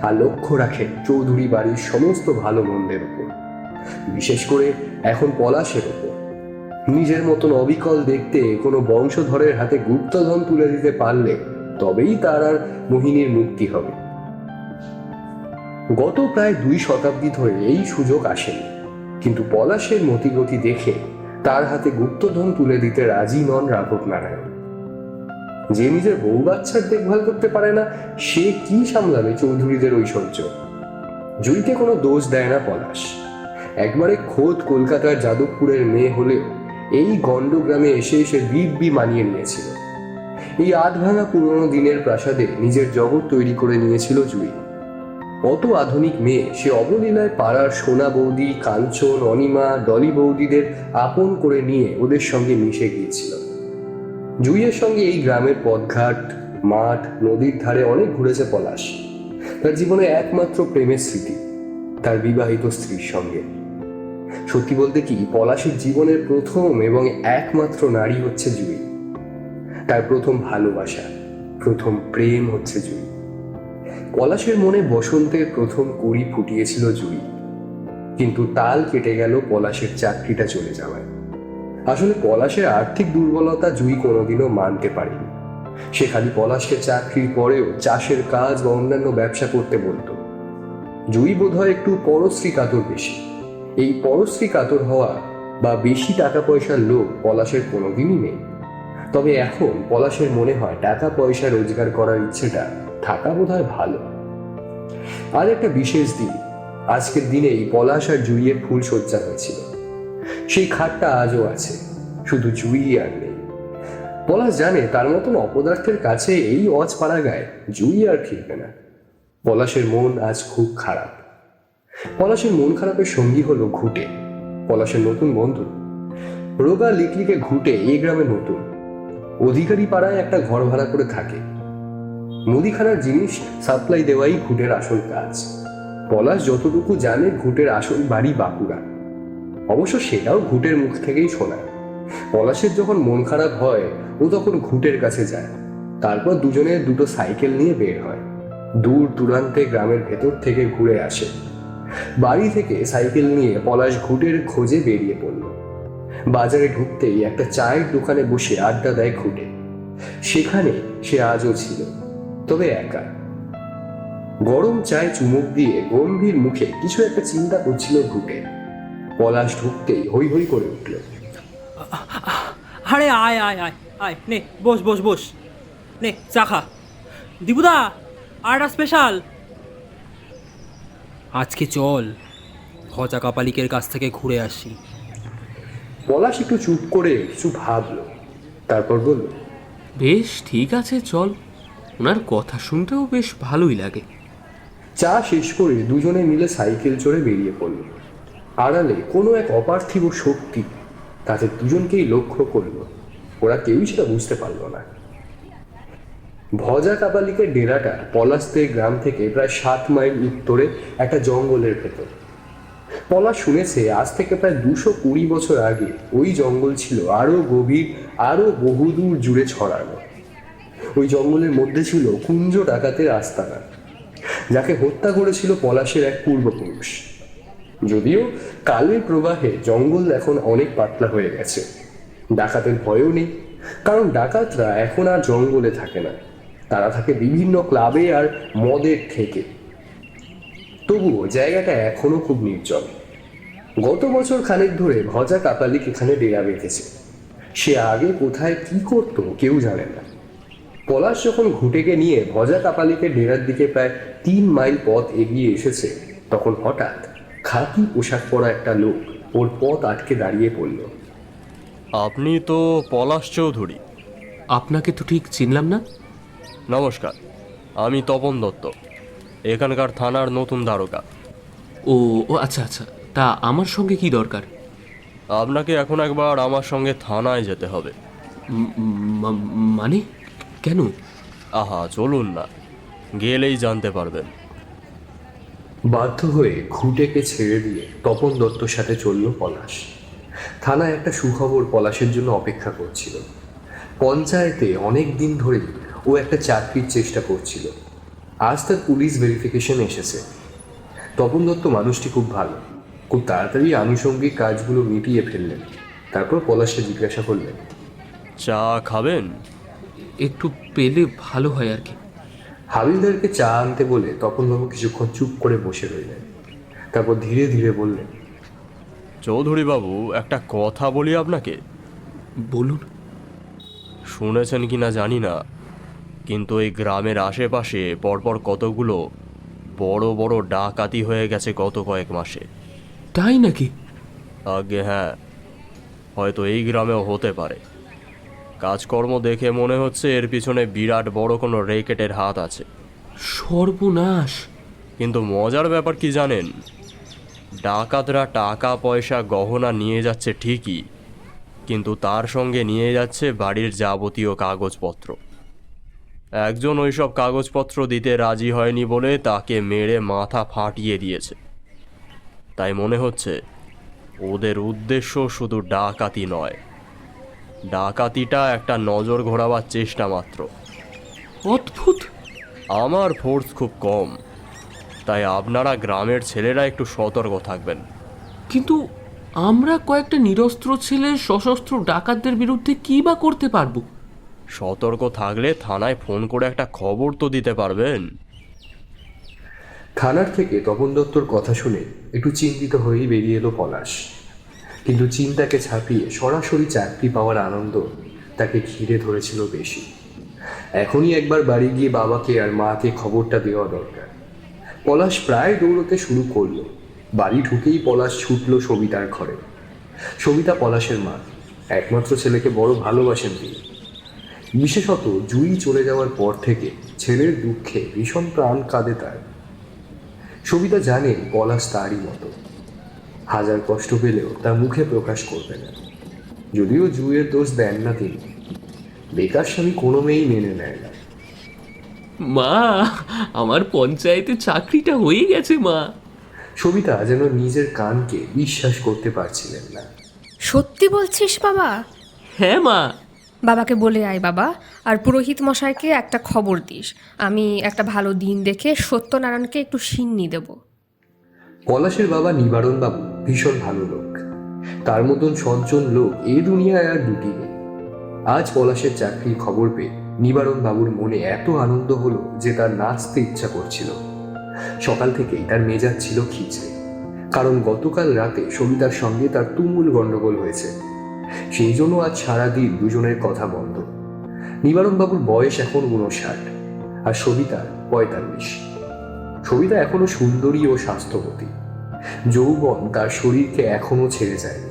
আর লক্ষ্য রাখেন চৌধুরী বাড়ির সমস্ত ভালো মন্দের উপর, বিশেষ করে এখন পলাশের উপর। নিজের মতন অবিকল দেখতে কোনো বংশধরের হাতে গুপ্তধন তুলে দিতে পারলে তবেই তার আর মোহিনীর মুক্তি হবে। গত প্রায় 2 শতাব্দী ধরে এই সুযোগ আসেনি, কিন্তু পলাশের মতিগতি দেখে তার হাতে গুপ্তধন তুলে দিতে রাজি নন রাঘব নারায়ণ। যে নিজের বউ বাচ্চার দেখভাল করতে পারে না, সে কি সামলাবে চৌধুরীদের ঐশ্বর্য? জুইকে কোনো দোষ দেয় না পলাশ। একবারে খোদ কলকাতার যাদবপুরের মেয়ে হলেও এই গণ্ডগ্রামে এসে এসে দিব্যি মানিয়ে নিয়েছিল। এই আধভাঙা পুরনো দিনের প্রাসাদে নিজের জগৎ তৈরি করে নিয়েছিল জুই। অত আধুনিক মেয়ে, সে অবলীলায় পাড়ার সোনা বৌদি, কাঞ্চন, অনিমা, ডলি বৌদিদের আপন করে নিয়ে ওদের সঙ্গে মিশে গিয়েছিল। জুইয়ের সঙ্গে এই গ্রামের পথঘাট, মাঠ, নদীর ধারে অনেক ঘুরেছে পলাশ। তার জীবনে একমাত্র প্রেমের স্মৃতি তার বিবাহিত স্ত্রীর সঙ্গে। সত্যি বলতে কি, পলাশের জীবনের প্রথম এবং একমাত্র নারী হচ্ছে জুই। তার প্রথম ভালোবাসা, প্রথম প্রেম হচ্ছে জুই। পলাশের মনে বসন্তের প্রথম কুড়ি ফুটিয়েছিল জুই, কিন্তু তাল কেটে গেল পলাশের চাকরিটা চলে যাওয়ায়। আসলে পলাশের আর্থিক দুর্বলতা জুই কোনোদিনও মানতে পারেনি। সে খালি পলাশকে চাকরির পরেও চাষের কাজ বা অন্যান্য ব্যবসা করতে বলতো। জুই বোধহয় একটু পরশ্রী কাতর বেশি। এই পরশ্রী কাতর হওয়া বা বেশি টাকা পয়সার লোভ পলাশের কোনোদিনই নেই। তবে এখন পলাশের মনে হয় টাকা পয়সা রোজগার করার ইচ্ছেটা থাকা বোধহয় ভালো। আজ একটা বিশেষ দিন। আজকের দিনেই পলাশ আর জুইয়ের ফুল সজ্জা হয়েছিল। সেই খাটটা আজও আছে, শুধু জুই আর নেই। পলাশ জানে তার মতন অপদার্থের কাছে এই অজপাড়াগায় জুই আর ফিরবে না। পলাশের মন আজ খুব খারাপ। পলাশের মন খারাপের সঙ্গী হলো ঘুটে, পলাশের নতুন বন্ধু। রোগা লিকলিকে ঘুটে এই গ্রামে নতুন। অধিকারী পাড়ায় একটা ঘর ভাড়া করে থাকে। মুদিখানার জিনিস সাপ্লাই দেওয়াই ঘুটের আসল কাজ। পলাশ যতটুকু জানে, ঘুটের আসল বাড়ি বাঁকুড়া। অবশ্য সেটাও ঘুটের মুখ থেকেই শোনা। পলাশের যখন মন খারাপ হয়, ও তখন ঘুটের কাছে যায়। তারপর দুজনে দুটো সাইকেল নিয়ে বের হয়। দূর দূরান্তে গ্রামের ভেতর থেকে ঘুরে আসে। বাড়ি থেকে সাইকেল নিয়ে পলাশ ঘুটের খোঁজে বেরিয়ে পড়ল। বাজারে ঢুকতেই একটা চায়ের দোকানে বসে আড্ডা দেয় ঘুটে। সেখানে সে আজও ছিল, তবে একা। গরম চায়ে চুমুক দিয়ে গম্ভীর মুখে কিছু একটা চিন্তা করছিল ঘুটে। পলাশ ঢুকতেই হই হই করে উঠল। আরে আয় আয় আয় আয়, নে বস বস বস, নে চা খা। দিবুদা, আরটা স্পেশাল। আজকে চল ভজা কাপালিকের কাছ থেকে ঘুরে আসি। পলাশ একটু চুপ করে কিছু ভাবলো, তারপর বলল, বেশ ঠিক আছে, চল। ওনার কথা শুনতেও বেশ ভালোই লাগে। চা শেষ করে দুজনে মিলে সাইকেল চড়ে বেরিয়ে পড়ল। আড়ালে কোনো এক অপার্থিব শক্তি তাদের দুজনকেই লক্ষ্য করলো। ওরা কেউই সেটা বুঝতে পারল না। ভজা কাপালিকের ডেরাটা পলাশদের গ্রাম থেকে প্রায় 7 মাইল উত্তরে একটা জঙ্গলের ভেতর। পলাশ শুনেছে আজ থেকে প্রায় 220 বছর আগে ওই জঙ্গল ছিল আরো গভীর, আরো বহুদূর জুড়ে ছড়ানো। ওই জঙ্গলের মধ্যে ছিল কুঞ্জ ডাকাতের আস্তানা, যাকে হত্যা করেছিল পলাশের এক পূর্বপুরুষ। যদিও কালের প্রবাহে জঙ্গল এখন অনেক পাতলা হয়ে গেছে, ডাকাতের ভয়ও নেই, কারণ ডাকাতরা এখন আর জঙ্গলে থাকে না, তারা থাকে বিভিন্ন ক্লাবে আর মদের ঠেকে। তবুও জায়গাটা এখনো খুব নির্জন। গত বছর খানেক ধরে ভজা কাপালিক এখানে ডেরা বেঁধেছে। সে আগে কোথায় কি করতো কেউ জানে না। পলাশ যখন ঘুঁটেকে নিয়ে ভজা কাপালিকের ডেরার দিকে প্রায় 3 মাইল পথ এগিয়ে এসেছে, তখন হঠাৎ খাকি পোশাক পরা একটা লোক ওর পথ আটকে দাঁড়িয়ে পড়ল। আপনি তো পলাশ চৌধুরী? আপনাকে তো ঠিক চিনলাম না। নমস্কার, আমি তপন দত্ত, এখানকার থানার নতুন দারোগা। ও ও আচ্ছা আচ্ছা, তা আমার সঙ্গে কি দরকার? আপনাকে এখন একবার আমার সঙ্গে থানায় যেতে হবে। মানে কেন? আহা, চলুন না, গেলেই জানতে পারবেন। বাধ্য হয়ে ঘুঁটেকে ছেড়ে দিয়ে তপন দত্তর সাথে চলল পলাশ। থানায় একটা সুখবর পলাশের জন্য অপেক্ষা করছিল। পঞ্চায়েতে অনেক দিন ধরেই ও একটা চাকরির চেষ্টা করছিল। আজ তার পুলিশ ভেরিফিকেশন এসেছে। তপন দত্ত মানুষটি খুব ভালো, খুব তাড়াতাড়ি আনুষঙ্গিক কাজগুলো মিটিয়ে ফেললেন। তারপর পলাশকে জিজ্ঞাসা করলেন, চা খাবেন? একটু পেলে ভালো হয় আর কি। হাবিলদারকে চা আনতে বলে তপনবাবু কিছুক্ষণ চুপ করে বসে রইলেন। তারপর ধীরে ধীরে বললেন, চৌধুরী বাবু, একটা কথা বলি আপনাকে। বলুন। শুনেছেন কি না জানি না, কিন্তু এই গ্রামের আশেপাশে পরপর কতগুলো বড় বড় ডাকাতি হয়ে গেছে গত কয়েক মাসে। তাই নাকি? আগে হ্যাঁ, হয়তো এই গ্রামেও হতে পারে। কাজকর্ম দেখে মনে হচ্ছে এর পিছনে বিরাট বড় কোনো রেকেটের হাত আছে। সর্বনাশ! কিন্তু মজার ব্যাপার কি জানেন? ডাকাতরা টাকা পয়সা গহনা নিয়ে যাচ্ছে ঠিকই, কিন্তু তার সঙ্গে নিয়ে যাচ্ছে বাড়ির যাবতীয় কাগজপত্র। একজন ওইসব কাগজপত্র দিতে রাজি হয়নি বলে তাকে মেরে মাথা ফাটিয়ে দিয়েছে। তাই মনে হচ্ছে ওদের উদ্দেশ্য শুধু ডাকাতি নয়, ডাকাতিটা একটা নজর ঘোরাবার চেষ্টা মাত্র। অদ্ভুত! আমার ফোর্স খুব কম, তাই আপনারা গ্রামের ছেলেরা একটু সতর্ক থাকবেন। কিন্তু আমরা কয়েকটা নিরস্ত্র ছেলে সশস্ত্র ডাকাতদের বিরুদ্ধে কি বা করতে পারবো? সতর্ক থাকলে থানায় ফোন করে একটা খবর তো দিতে পারবেন। থানার থেকে তপন দত্তর কথা শুনে একটু চিন্তিত হয়েই বেরিয়ে এলো পলাশ। কিন্তু চিন্তাকে ছাপিয়ে সরাসরি চাকরি পাওয়ার আনন্দ তাকে ঘিরে ধরেছিল বেশি। এখনই একবার বাড়ি গিয়ে বাবাকে আর মাকে খবরটা দেওয়া দরকার। পলাশ প্রায় দৌড়তে শুরু করলো। বাড়ি ঢুকেই পলাশ ছুটল সবিতার ঘরে। সবিতা পলাশের মা, একমাত্র ছেলেকে বড় ভালোবাসেন তিনি। বিশেষত জুই চলে যাওয়ার পর থেকে ছেলের দুঃখে ভীষণ প্রাণ কাঁদে তার। সবিতা জানে পলাশ তারই মতো, হাজার কষ্ট পেলেও তা মুখে প্রকাশ করবে না। যদিও জুইয়ের দোষ দেন না তিনি, বেকার স্বামী কোনো মেয়েই মেনে নেয় না। মা, আমার পঞ্চায়েতে চাকরিটা হয়ে গেছে মা। সবিতা যেন নিজের কানকে বিশ্বাস করতে পারছিলেন না। সত্যি বলছিস বাবা? হ্যাঁ মা। বাবাকে বলে আয় বাবা, আর পুরোহিত মশাইকে একটা খবর দিস। আমি একটা ভালো দিন দেখে সত্যনারায়ণকে একটু সিন্নি দেব। পলাশের বাবা নিবারণ বাবু ভীষণ ভালো লোক। তার মতন সজ্জন লোক এই দুনিয়ায় আর দুটি নেই। আজ পলাশের চাকরির খবর পেয়ে নিবারণ বাবুর মনে এত আনন্দ হলো যে তার নাচতে ইচ্ছা করছিল। সকাল থেকেই তার মেজাজ ছিল খিচড়ে, কারণ গতকাল রাতে সবিতার সঙ্গে তার তুমুল গন্ডগোল হয়েছে। সেই জন্য আজ সারাদিন দুজনের কথা বন্ধ। নিবারণ বাবুর বয়স এখন 59 আর সবিতার 45। সবিতা এখনো সুন্দরী ও স্বাস্থ্যবতী। যৌবন তার শরীরকে এখনো ছেড়ে যায়নি।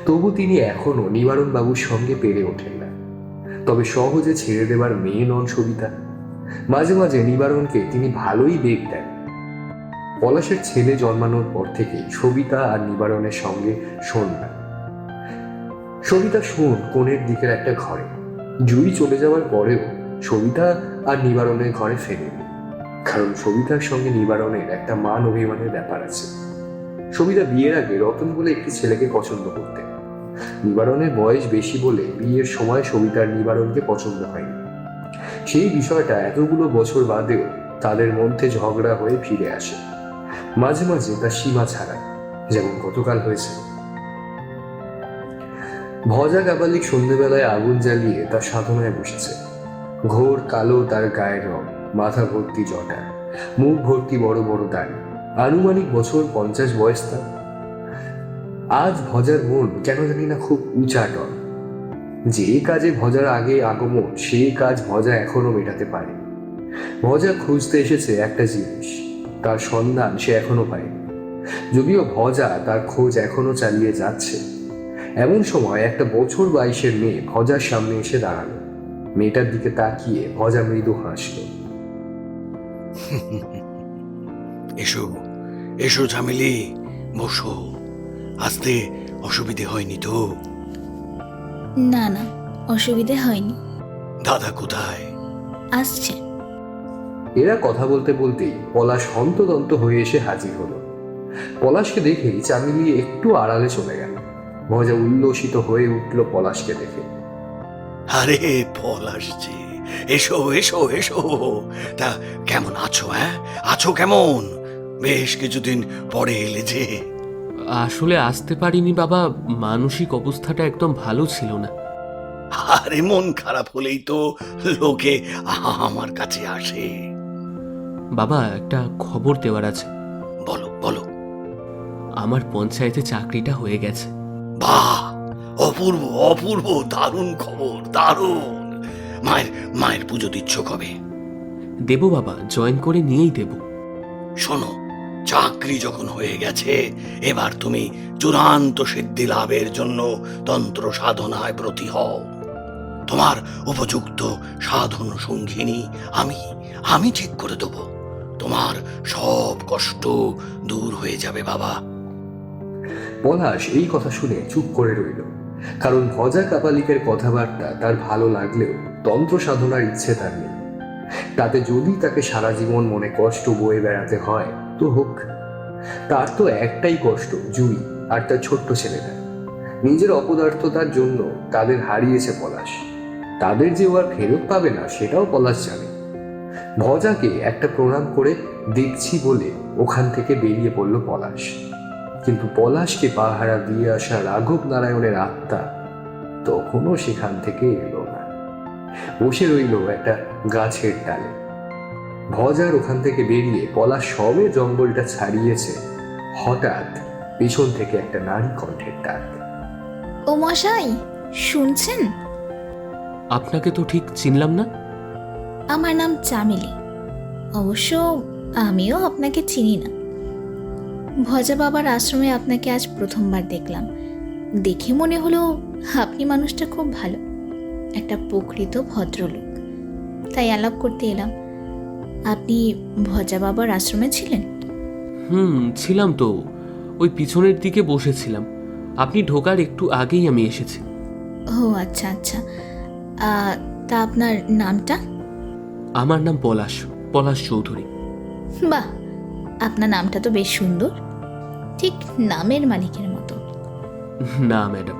তবু তিনি এখনো নিবারণ বাবুর সঙ্গে পেরে ওঠেন না। তবে সহজে ছেড়ে দেবার মেয়ে নন সবিতা। মাঝে মাঝে নিবারণকে তিনি ভালোই বেগ দেন। পলাশের ছেলে জন্মানোর পর থেকে সবিতা আর নিবারণের সঙ্গে শোন না। সবিতা শোন কোণের দিকের একটা ঘরে। জুই চলে যাওয়ার পরেও সবিতা আর নিবারণের ঘরে ফেরেনি, কারণ সবিতার সঙ্গে নিবারণের একটা মান অভিমানের ব্যাপার আছে। সবিতা বিয়ের আগে রতন বলে একটি ছেলেকে পছন্দ করতে। নিবারণের বয়স বেশি বলে বিয়ের সময় সবিতার নিবারণকে পছন্দ হয়নি। সেই বিষয়টা এতগুলো বছর বাদেও তাদের মধ্যে ঝগড়া হয়ে ফিরে আসে। মাঝে মাঝে তা সীমা ছাড়ায়, যেমন গতকাল হয়েছে। ভজা কাপালিক সন্ধ্যেবেলায় আগুন জ্বালিয়ে তার সাধনায় বসেছে। ঘোর কালো তার গায়ের রং, মাথা ভর্তি জটা, মুখ ভর্তি বড় বড় দাড়ি। আনুমানিক বছর 50 বয়স তার। আজ ভজার মন কেন জানি না খুব উচাটন। যে কাজে ভজার আগে আগমন, সেই কাজ ভজা এখনো মেটাতে পারে। ভজা খুঁজতে এসেছে একটা জিনিস, তার সন্ধান সে এখনো পায়নি। যদিও ভজা তার খোঁজ এখনো চালিয়ে যাচ্ছে। এমন সময় একটা বছর 22-এর মেয়ে ভজার সামনে এসে দাঁড়ালো। মেয়েটার দিকে তাকিয়ে ভজা মৃদু হাসল। এসো এসো ঝামেলি, বসো। আসতে অসুবিধে হয়নি তো? না না, অসুবিধে হয়নি। দাদা কোথায়? আসছে। এরা কথা বলতে বলতেই পলাশ হন্তদন্ত হয়ে এসে হাজির হলো। পলাশকে দেখেই চামেলি একটু আড়ালে চলে গেল। ভজা উল্লসিত হয়ে উঠল পলাশকে দেখে। আরে পলাশ জি, এসো এসো এসো। তা কেমন আছো? আছো কেমন? বেশ কিছুদিন পরে এলে যে। আসলে আসতে পারিনি বাবা, মানসিক অবস্থাটা একদম ভালো ছিল না। আরে মন খারাপ হলেই তো লোকে আমার কাছে আসে। বাবা, একটা খবর দেওয়ার আছে। বলো বলো। আমার পঞ্চায়েতে চাকরিটা হয়ে গেছে। বাহ, অপূর্ব অপূর্ব, দারুণ খবর, দারুণ। মায়ের পুজো দিচ্ছ কবে? দেব বাবা, জয়েন করে নিয়েই দেব। শোনো, চাকরি যখন হয়ে গেছে, এবার তুমি চূড়ান্ত সিদ্ধি লাভের জন্য তন্ত্র সাধনায় ব্রতী হও। তোমার উপযুক্ত সাধন সঙ্গিনী আমি ঠিক করে দেব। তোমার সব কষ্ট দূর হয়ে যাবে বাবা। পলাশ এই কথা শুনে চুপ করে রইল, কারণ ভজা কাপালিকের কথাবার্তা তার ভালো লাগলেও তন্ত্র সাধনার ইচ্ছে তার নেই। তাতে যদি তাকে সারা জীবন মনে কষ্ট বয়ে বেড়াতে হয় তো হোক। তার তো একটাই কষ্ট, জুই আর তার ছোট্ট ছেলেটা। নিজের অপদার্থতার জন্য তাদের হারিয়েছে পলাশ। তাদের যে ও আর ফেরত পাবে না সেটাও পলাশ জানে। ভজাকে একটা প্রণাম করে দেখছি বলে ওখান থেকে বেরিয়ে পড়ল পলাশ। কিন্তু পলাশকে পাহারা দিয়ে আসা রাঘব নারায়ণের আত্মা তখনও সেখান থেকে এলো না। বসে রইল একটা গাছের ডালে। ভজার ওখান থেকে বেরিয়ে পলাশ সবে জঙ্গলটা ছাড়িয়েছে, হঠাৎ পিছন থেকে একটা নারী কণ্ঠের ডাক। ও মশাই, শুনছেন? আপনাকে তো ঠিক চিনলাম না। আমার নাম চামেলি। অবশ্য আমিও আপনাকে চিনি না। ভজা বাবার আশ্রমে আপনাকে আজ প্রথমবার দেখলাম। দেখে মনে হলো আপনি মানুষটা খুব ভালো, একটা প্রকৃত ভদ্রলোক। তাই আলাপ করতে এলাম। আপনি ভজা বাবার আশ্রমে ছিলেন? ছিলাম তো, ওই পিছনের দিকে বসেছিলাম। আপনি ঢোকার একটু আগেই আমি এসেছি। ও আচ্ছা আচ্ছা। তা আপনার নামটা? আমার নাম পলাশ চৌধুরী। বাহ, আপনার নামটা তো বেশ সুন্দর, ঠিক নামের মালিকের মতো। না ম্যাডাম,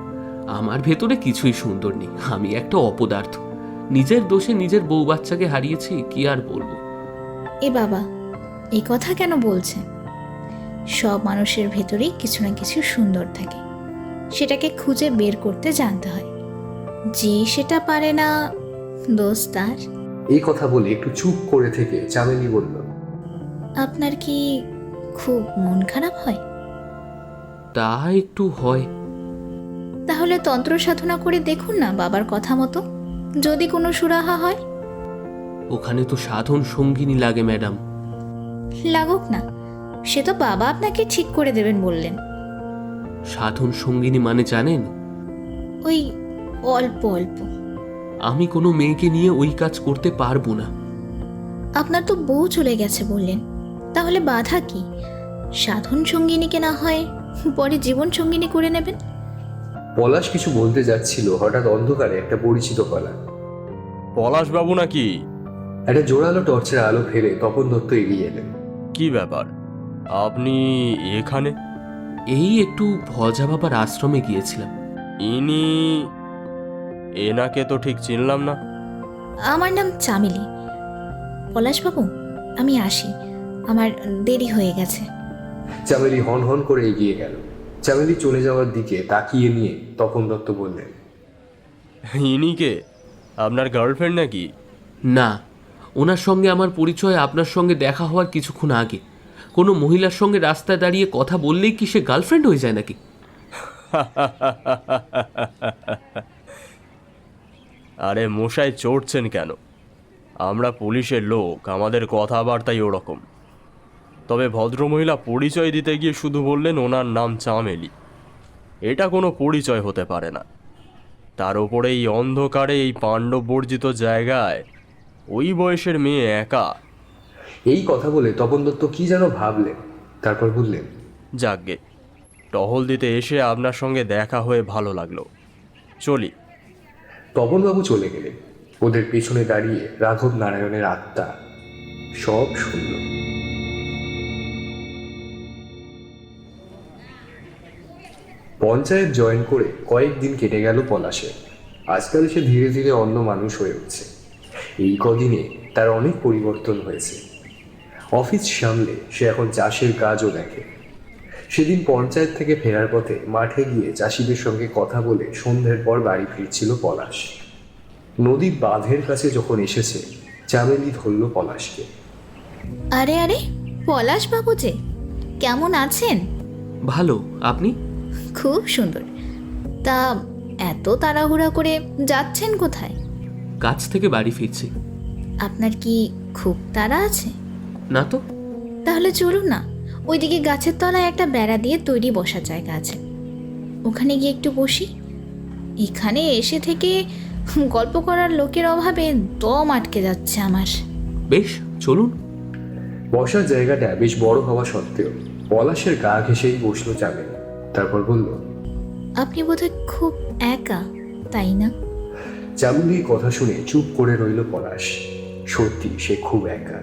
আমার ভেতরে কিছুই সুন্দর নেই। আমি একটা অপদার্থ। নিজের দোষে নিজের বউ বাচ্চাকে হারিয়েছি, কি আর বলবো। এ বাবা, এই কথা কেন বলছেন? সব মানুষের ভেতরেই কিছু না কিছু সুন্দর থাকে, সেটাকে খুঁজে বের করতে জানতে হয়। যে সেটা পারে না, দোষ তার। এই কথা বলে একটু চুপ করে থেকে চামেলি বলল, আপনার কি খুব মন খারাপ হয়? তা একটু হয়। তাহলে তন্ত্র সাধনা করে দেখুন না বাবার কথা মতো, যদি কোনো সুরাহা হয়। ওখানে তো সাধন সঙ্গিনী লাগে ম্যাডাম। লাগুক না, সে তো বাবা আপনাকে ঠিক করে দেবেন বললেন। সাধন সঙ্গিনী মানে জানেন? ওই অল্প অল্প। আমি কোনো মেয়েকে নিয়ে ওই কাজ করতে পারবো না। আপনার তো বউ চলে গেছে বললেন, তাহলে বাধা কি? সাধন সঙ্গিনীকে না হয় পরে জীবন সঙ্গিনী করে নেবেন। পলাশ কিছু বলতে যাচ্ছিল, হঠাৎ অন্ধকারে একটা পরিচিত গলা। পলাশবাবু নাকি? একটা জোরালো টর্চের আলো ফেলে তপন দত্ত এগিয়ে এলেন। কি ব্যাপার, আপনি এখানে? এই একটু ভজা বাবার আশ্রমে গিয়েছিলাম। ইনি? এনাকে তো ঠিক চিনলাম না। আমার নাম চামেলি। পলাশবাবু, আমি আসি, আমার দেরি হয়ে গেছে। চামেলি হন হন করে এগিয়ে গেল। চামেলি চলে যাওয়ার দিকে তাকিয়ে নিয়ে তপন দত্ত বললেন, ইনি কে? আপনার গার্লফ্রেন্ড নাকি? না, ওনার সঙ্গে আমার পরিচয় আপনার সঙ্গে দেখা হওয়ার কিছুক্ষণ আগে। কোনো মহিলার সঙ্গে রাস্তায় দাঁড়িয়ে কথা বললেই কি সে গার্লফ্রেন্ড হয়ে যায় নাকি? আরে মশাই, চড়ছেন কেন? আমরা পুলিশের লোক, আমাদের কথাবার্তাই ওরকম। তবে ভদ্রমহিলা পরিচয় দিতে গিয়ে শুধু বললেন ওনার নাম চামেলি। এটা কোনো পরিচয় হতে পারে না। তার উপরে এই অন্ধকারে এই পাণ্ডব বর্জিত জায়গায় ওই বয়সের মেয়ে একা। এই কথা বলে তপন দত্ত কি যেন ভাবলেন, তারপর বললেন, যাকগে, টহল দিতে এসে আপনার সঙ্গে দেখা হয়ে ভালো লাগলো, চলি। তপনবাবু চলে গেলেন। ওদের পেছনে দাঁড়িয়ে রাঘব নারায়ণের আত্মা সব শুনল। পঞ্চায়েত জয়েন করে কয়েকদিন কেটে গেল পলাশের। আজকাল সে ধীরে ধীরে অন্য মানুষ হয়ে উঠছে। এই কদিনে তার অনেক পরিবর্তন হয়েছে। অফিস সামলে সে এখন চাষের কাজও দেখে। সেদিন পঞ্চায়েত থেকে ফেরার পথে মাঠে গিয়ে চাষিদের সঙ্গে কথা বলে সন্ধ্যের পর বাড়ি ফিরছিল পলাশ। নদীর বাঁধের কাছে যখন এসেছে, চামেলি ধরল পলাশকে। আরে আরে, পলাশবাবু যে, কেমন আছেন? ভালো, আপনি? খুব সুন্দর। তা এত তাড়াহুড়া করে যাচ্ছেন কোথায়? কাজ থেকে বাড়ি ফিরছি। আপনার কি খুব তাড়া আছে? না তো। তাহলে চলুন না, ওইদিকে গাছের তলায় একটা বেড়া দিয়ে তৈরি বসার জায়গা আছে, ওখানে গিয়ে একটু বসি। এখানে এসে থেকে গল্প করার লোকের অভাবে দম আটকে যাচ্ছে আমার। বেশ, চলুন। বসার জায়গাটা বেশ বড় হওয়া সত্ত্বেও পলাশের গা ঘেঁষেই বসলো চামেলি। তারপর বলল, আপনি বোধহয় খুব একা, তাই না? চামেলির কথা শুনে চুপ করে রইল পলাশ। সত্যি সে খুব একা।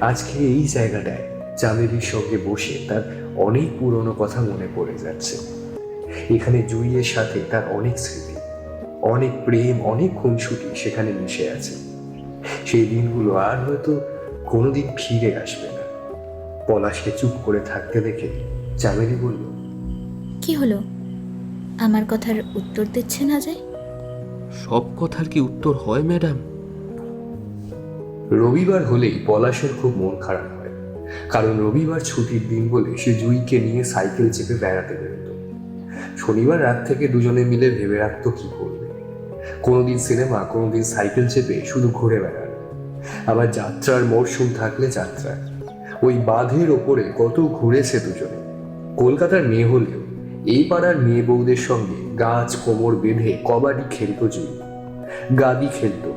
আজকে এই জায়গাটায় চামেলির সঙ্গে বসে তার অনেক পুরনো কথা মনে পড়ে যাচ্ছে। এখানে জুইয়ের সাথে তার অনেক স্মৃতি, অনেক প্রেম, অনেক খুনসুটি সেখানে মিশে আছে। সেই দিনগুলো আর হয়তো কোনোদিন ফিরে আসবে না। পলাশকে চুপ করে থাকতে দেখে চামেলি বলল, কি হলো, আমার কথার উত্তর দিচ্ছে না যে? সব কথার কি উত্তর হয় ম্যাডাম? রবিবার হলেই পলাশের খুব মন খারাপ হয়, কারণ রবিবার ছুটির দিন বলে সে জুইকে নিয়ে সাইকেল চেপে বেড়াতে বেরোত। শনিবার রাত থেকে দুজনে মিলে ভেবে রাখতো কি করবে। কোনোদিন সিনেমা, কোনোদিন সাইকেল চেপে শুধু ঘুরে বেড়ান। আবার যাত্রার মরশুম থাকলে যাত্রা। ওই বাঁধের ওপরে কত ঘুরেছে দুজনে। কলকাতার মেয়ে হলেও এই পাড়ার মেয়ে বউদের সঙ্গে গাছ কোমর বেঁধে কবাডি খেলতো জুই, গাদি খেলতো।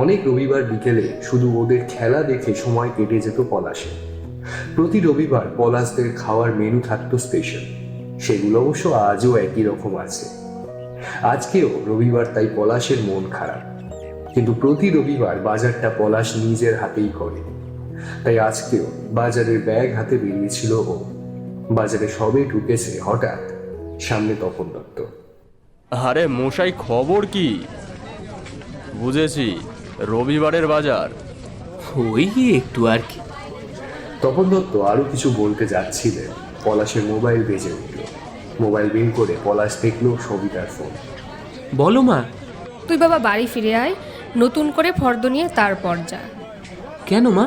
অনেক রবিবার বিকেলে শুধু ওদের খেলা দেখে সময় কেটে যেত পলাশে। প্রতি রবিবার পলাশদের খাওয়ার মেনু থাকতো স্পেশাল। সেগুলো অবশ্য আজও একই রকম আছে। আজকেও রবিবার, তাই পলাশের মন খারাপ। কিন্তু প্রতি রবিবার বাজারটা পলাশ নিজের হাতেই করে। তাই আজকেও বাজারের ব্যাগ হাতে বেরিয়েছিল ও। বাজারে সবে ঢুকেছে, হঠাৎ সামনে তপন দত্ত। আরে মশাই, খবর কি? বুঝেছি, রবিবারের বাজার। ওই একটু আর কি। তপন দত্ত আরো কিছু বলতে যাচ্ছিলেন, পলাশের মোবাইল বেজে উঠল। মোবাইল বের করে পলাশ দেখল সবিতার ফোন। বলো মা। তুই বাবা বাড়ি ফিরে আয়, নতুন করে ফর্দ নিয়ে তারপর যা। কেন মা?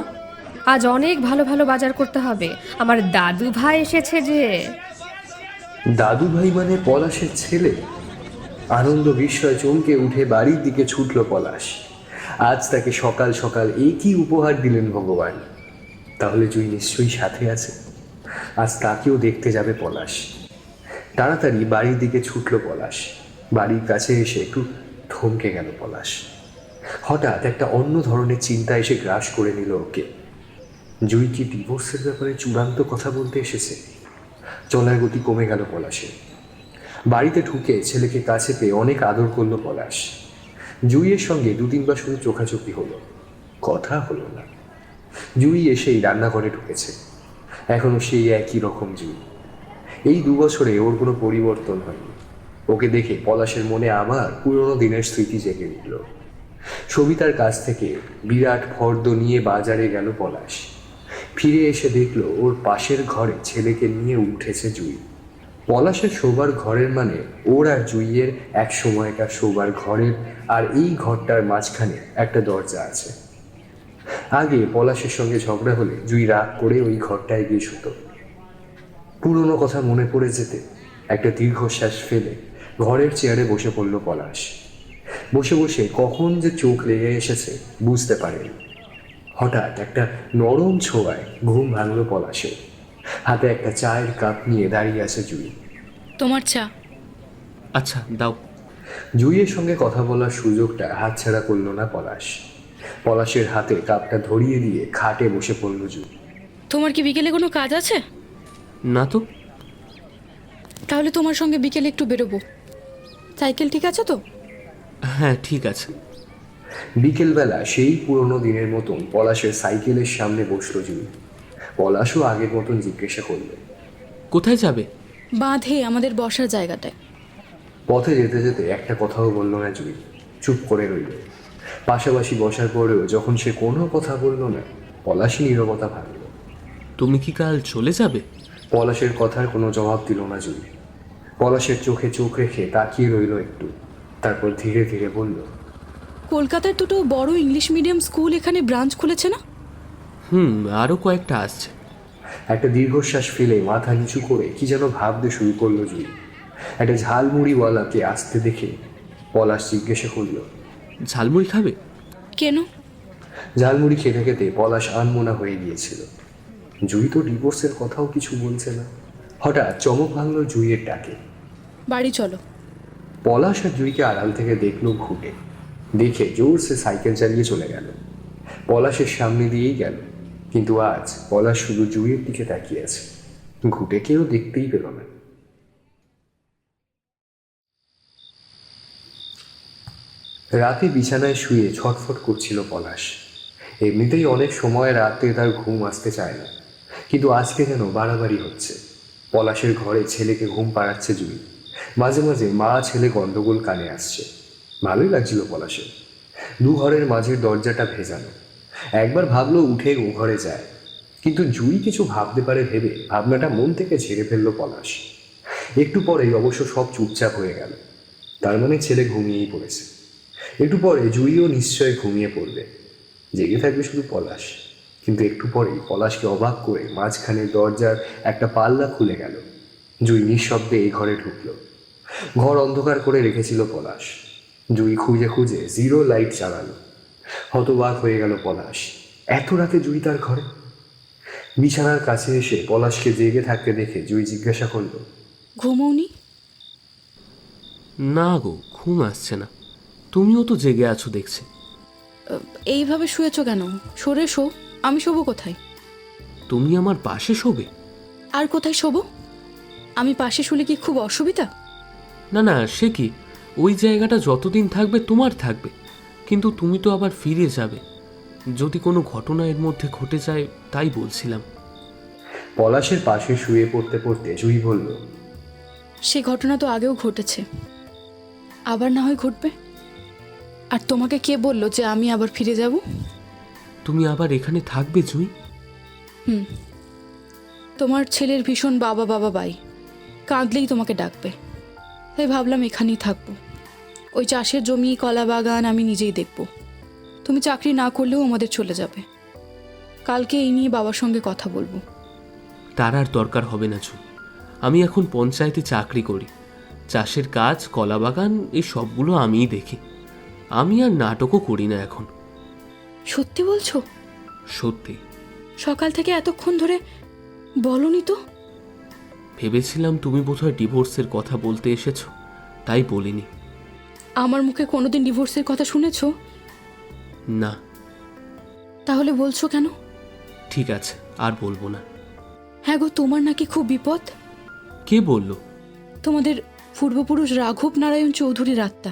আজ অনেক ভালো ভালো বাজার করতে হবে, আমার দাদু ভাই এসেছে যে। দাদু ভাই মানে পলাশের ছেলে? আনন্দ বিস্ময় চমকে উঠে বাড়ির দিকে ছুটল পলাশ। আজ তাকে সকাল সকাল কি উপহার দিলেন ভগবান। তাহলে জুই নিশ্চয়ই সাথে আছে। আজ তাকেও দেখতে যাবে পলাশ। তাড়াতাড়ি বাড়ির দিকে ছুটল পলাশ। বাড়ির কাছে এসে একটু থমকে গেল পলাশ। হঠাৎ একটা অন্য ধরনের চিন্তা এসে গ্রাস করে নিল ওকে। জুই কি ডিভোর্সের ব্যাপারে চূড়ান্ত কথা বলতে এসেছে? চলার গতি কমে গেল পলাশের। বাড়িতে ঢুকে ছেলেকে কাছে পেয়ে অনেক আদর করলো পলাশ। জুইয়ের সঙ্গে 2-3 বার শুধু চোখাচোখি হলো, কথা হলো না। জুই এসেই রান্নাঘরে ঢুকেছে, এখনো সেই একই রকম জুই। এই 2 বছরে ওর কোনো পরিবর্তন হয়নি। ওকে দেখে পলাশের মনে আবার পুরনো দিনের স্মৃতি জেগে উঠল। সবিতার কাছ থেকে বিরাট ফর্দ নিয়ে বাজারে গেল পলাশ। ফিরে এসে দেখলো ওর পাশের ঘরে ছেলেকে নিয়ে উঠেছে জুই। পলাশের শোবার ঘরের মানে ওর আর জুইয়ের এক সময়কার শোবার ঘরের, আর এই ঘরটার মাঝখানে একটা দরজা আছে। আগে পলাশের সঙ্গে ঝগড়া হলে জুই রাগ করে ওই ঘরটায় গিয়ে শুতো। পুরনো কথা মনে পড়ে যেতে একটা দীর্ঘশ্বাস ফেলে ঘরের চেয়ারে বসে পড়ল পলাশ। বসে বসে কখন যে চোখ লেগে এসেছে বুঝতে পারেনি। হঠাৎ একটা নরম ছোঁয়ায় ঘুম ভাঙল পলাশের। হাতে একটা চায়ের কাপ নিয়ে দাঁড়িয়ে আছে জুই। তোমার চা। আচ্ছা দাও। জুইয়ের সঙ্গে কথা বলার সুযোগটা হাতছাড়া করল না পলাশ। পলাশের হাতে কাপটা ধরিয়ে দিয়ে খাটে বসে পড়ল জুই। তোমার কি বিকেলে কোনো কাজ আছে? না তো। তাহলে তোমার সঙ্গে বিকেলে একটু বেরোবো। সাইকেল ঠিক আছে তো? হ্যাঁ ঠিক আছে। বিকেলবেলা সেই পুরনো দিনের মতন পলাশের সাইকেলের সামনে বসলো জুই। পলাশও আগের মতন জিজ্ঞাসা করলো, কোথায় যাবে? বাঁধে, আমাদের বসার জায়গাটায়। পথে যেতে যেতে একটা কথাও বলল না জুই, চুপ করে রইল। পাশাপাশি বসার পরেও যখন সে কোনো কথা বলল না, পলাশই নীরবতা ভাঙল। তুমি কি কাল চলে যাবে? পলাশের কথার কোনো জবাব দিল না জুই। পলাশের চোখে চোখ রেখে তাকিয়ে রইল একটু, তারপর ধীরে ধীরে বলল, কলকাতার 2টো বড় ইংলিশ মিডিয়াম স্কুল এখানে ব্রাঞ্চ খুলেছে না? আরও কয়েকটা আসছে। একটা দীর্ঘশ্বাস ফেলে মাথা নিচু করে কি যেন ভাবতে শুরু করলো জুই। একটা ঝালমুড়িওয়ালাকে আসতে দেখে পলাশ জিজ্ঞাসা করল, ঝালমুড়ি খাবে? কেন? ঝালমুড়ি খেতে খেতে পলাশ আনমোনা হয়ে গিয়েছিল। জুই তো ডিভোর্সের কথাও কিছু বলছে না। হঠাৎ চমক ভাঙল জুইয়ের ডাকে, বাড়ি চলো। পলাশ আর জুইকে আড়াল থেকে দেখলো ঘুটে। দেখে জোরসে সাইকেল চালিয়ে চলে গেল। পলাশের সামনে দিয়েই গেল, কিন্তু আজ পলাশ শুধু জুইয়ের দিকে তাকিয়ে আছে, ঘুটে কেউ দেখতেই পেল না। রাতে বিছানায় শুয়ে ছটফট করছিল পলাশ। এমনিতেই অনেক সময় রাতে তার ঘুম আসতে চায় না, কিন্তু আজকে যেন বাড়াবাড়ি হচ্ছে। পলাশের ঘরে ছেলেকে ঘুম পাড়াচ্ছে জুই। মাঝে মাঝে মা ছেলে গন্ডগোল কানে আসছে। ভালোই লাগছিল পলাশের। 2 ঘরের মাঝের দরজাটা ভেজানো। একবার ভাবলো উঠে ও ঘরে যায়, কিন্তু জুই কিছু ভাবতে পারে ভেবে ভাবনাটা মন থেকে ঝেড়ে ফেললো পলাশ। একটু পরেই অবশ্য সব চুপচাপ হয়ে গেল। তার মানে ছেলে ঘুমিয়েই পড়েছে। একটু পরে জুইও নিশ্চয় ঘুমিয়ে পড়বে, জেগে থাকবে শুধু পলাশ। কিন্তু একটু পরেই পলাশকে অবাক করে মাঝখানে দরজার একটা পাল্লা খুলে গেল। জুই নিঃশব্দে এই ঘরে ঢুকলো। ঘর অন্ধকার করে রেখেছিল পলাশ। জুই খুঁজে খুঁজে 0 লাইট জ্বালালো। হতবাক হয়ে গেল পলাশ, এত রাতে জুই তার ঘরে। বিছানার কাছে এসে পলাশকে জেগে থাকতে দেখে জুই জিজ্ঞাসা করলো, ঘুমোওনি? না গো, ঘুম আসছে না। তুমিও তো জেগে আছো দেখছি। এইভাবে শুয়েছো কেন? সরে শো। আমি শোবো কোথায়? তুমি আমার পাশে শোবে? আর কোথায় শোবো? আমি পাশে শুলে কি খুব অসুবিধা? না না, সে কি, ওই জায়গাটা যতদিন থাকবে তোমার থাকবে, কিন্তু তুমি তো আবার ফিরে যাবে। যদি কোনো ঘটনা এর মধ্যে ঘটে যায় তাই বলছিলাম। পলাশের পাশে শুয়ে পড়তে পড়তে জুই বলল, সে ঘটনা তো আগেও ঘটেছে, আবার না হয় ঘটবে। আর তোমাকে কে বললো যে আমি আবার ফিরে যাব? তুমি আবার এখানে থাকবে জুই? তোমার ছেলের ভীষণ বাবা বাবা বাই, কাঁদলেই তোমাকে ডাকবে। তাই ভাবলাম এখানেই থাকবো। ওই চাষের জমি, কলা বাগান আমি নিজেই দেখব। তুমি চাকরি না করলেও আমাদের চলে যাবে। কালকে এই নিয়ে বাবার সঙ্গে কথা বলবো। তার আর দরকার হবে না জুই। আমি এখন পঞ্চায়েতে চাকরি করি। চাষের কাজ, কলা বাগান, এই সবগুলো আমিই দেখি। আমি আর নাটকও করি না এখন। সত্যি বলছো? সত্যি। সকাল থেকে এতক্ষণ ধরে বলনি তো? ভেবেছিলাম তুমি বোধহয় ডিভোর্সের কথা বলতে এসেছো, তাই বলিনি। আমার মুখে কোনোদিন ডিভোর্সের কথা শুনেছো? না। তাহলে বলছো কেন? ঠিক আছে, আর বলবো না। হ্যাঁ গো, তোমার নাকি খুব বিপদ। কে বলল? তোমাদের পূর্বপুরুষ রাঘব নারায়ণ চৌধুরীর আত্মা।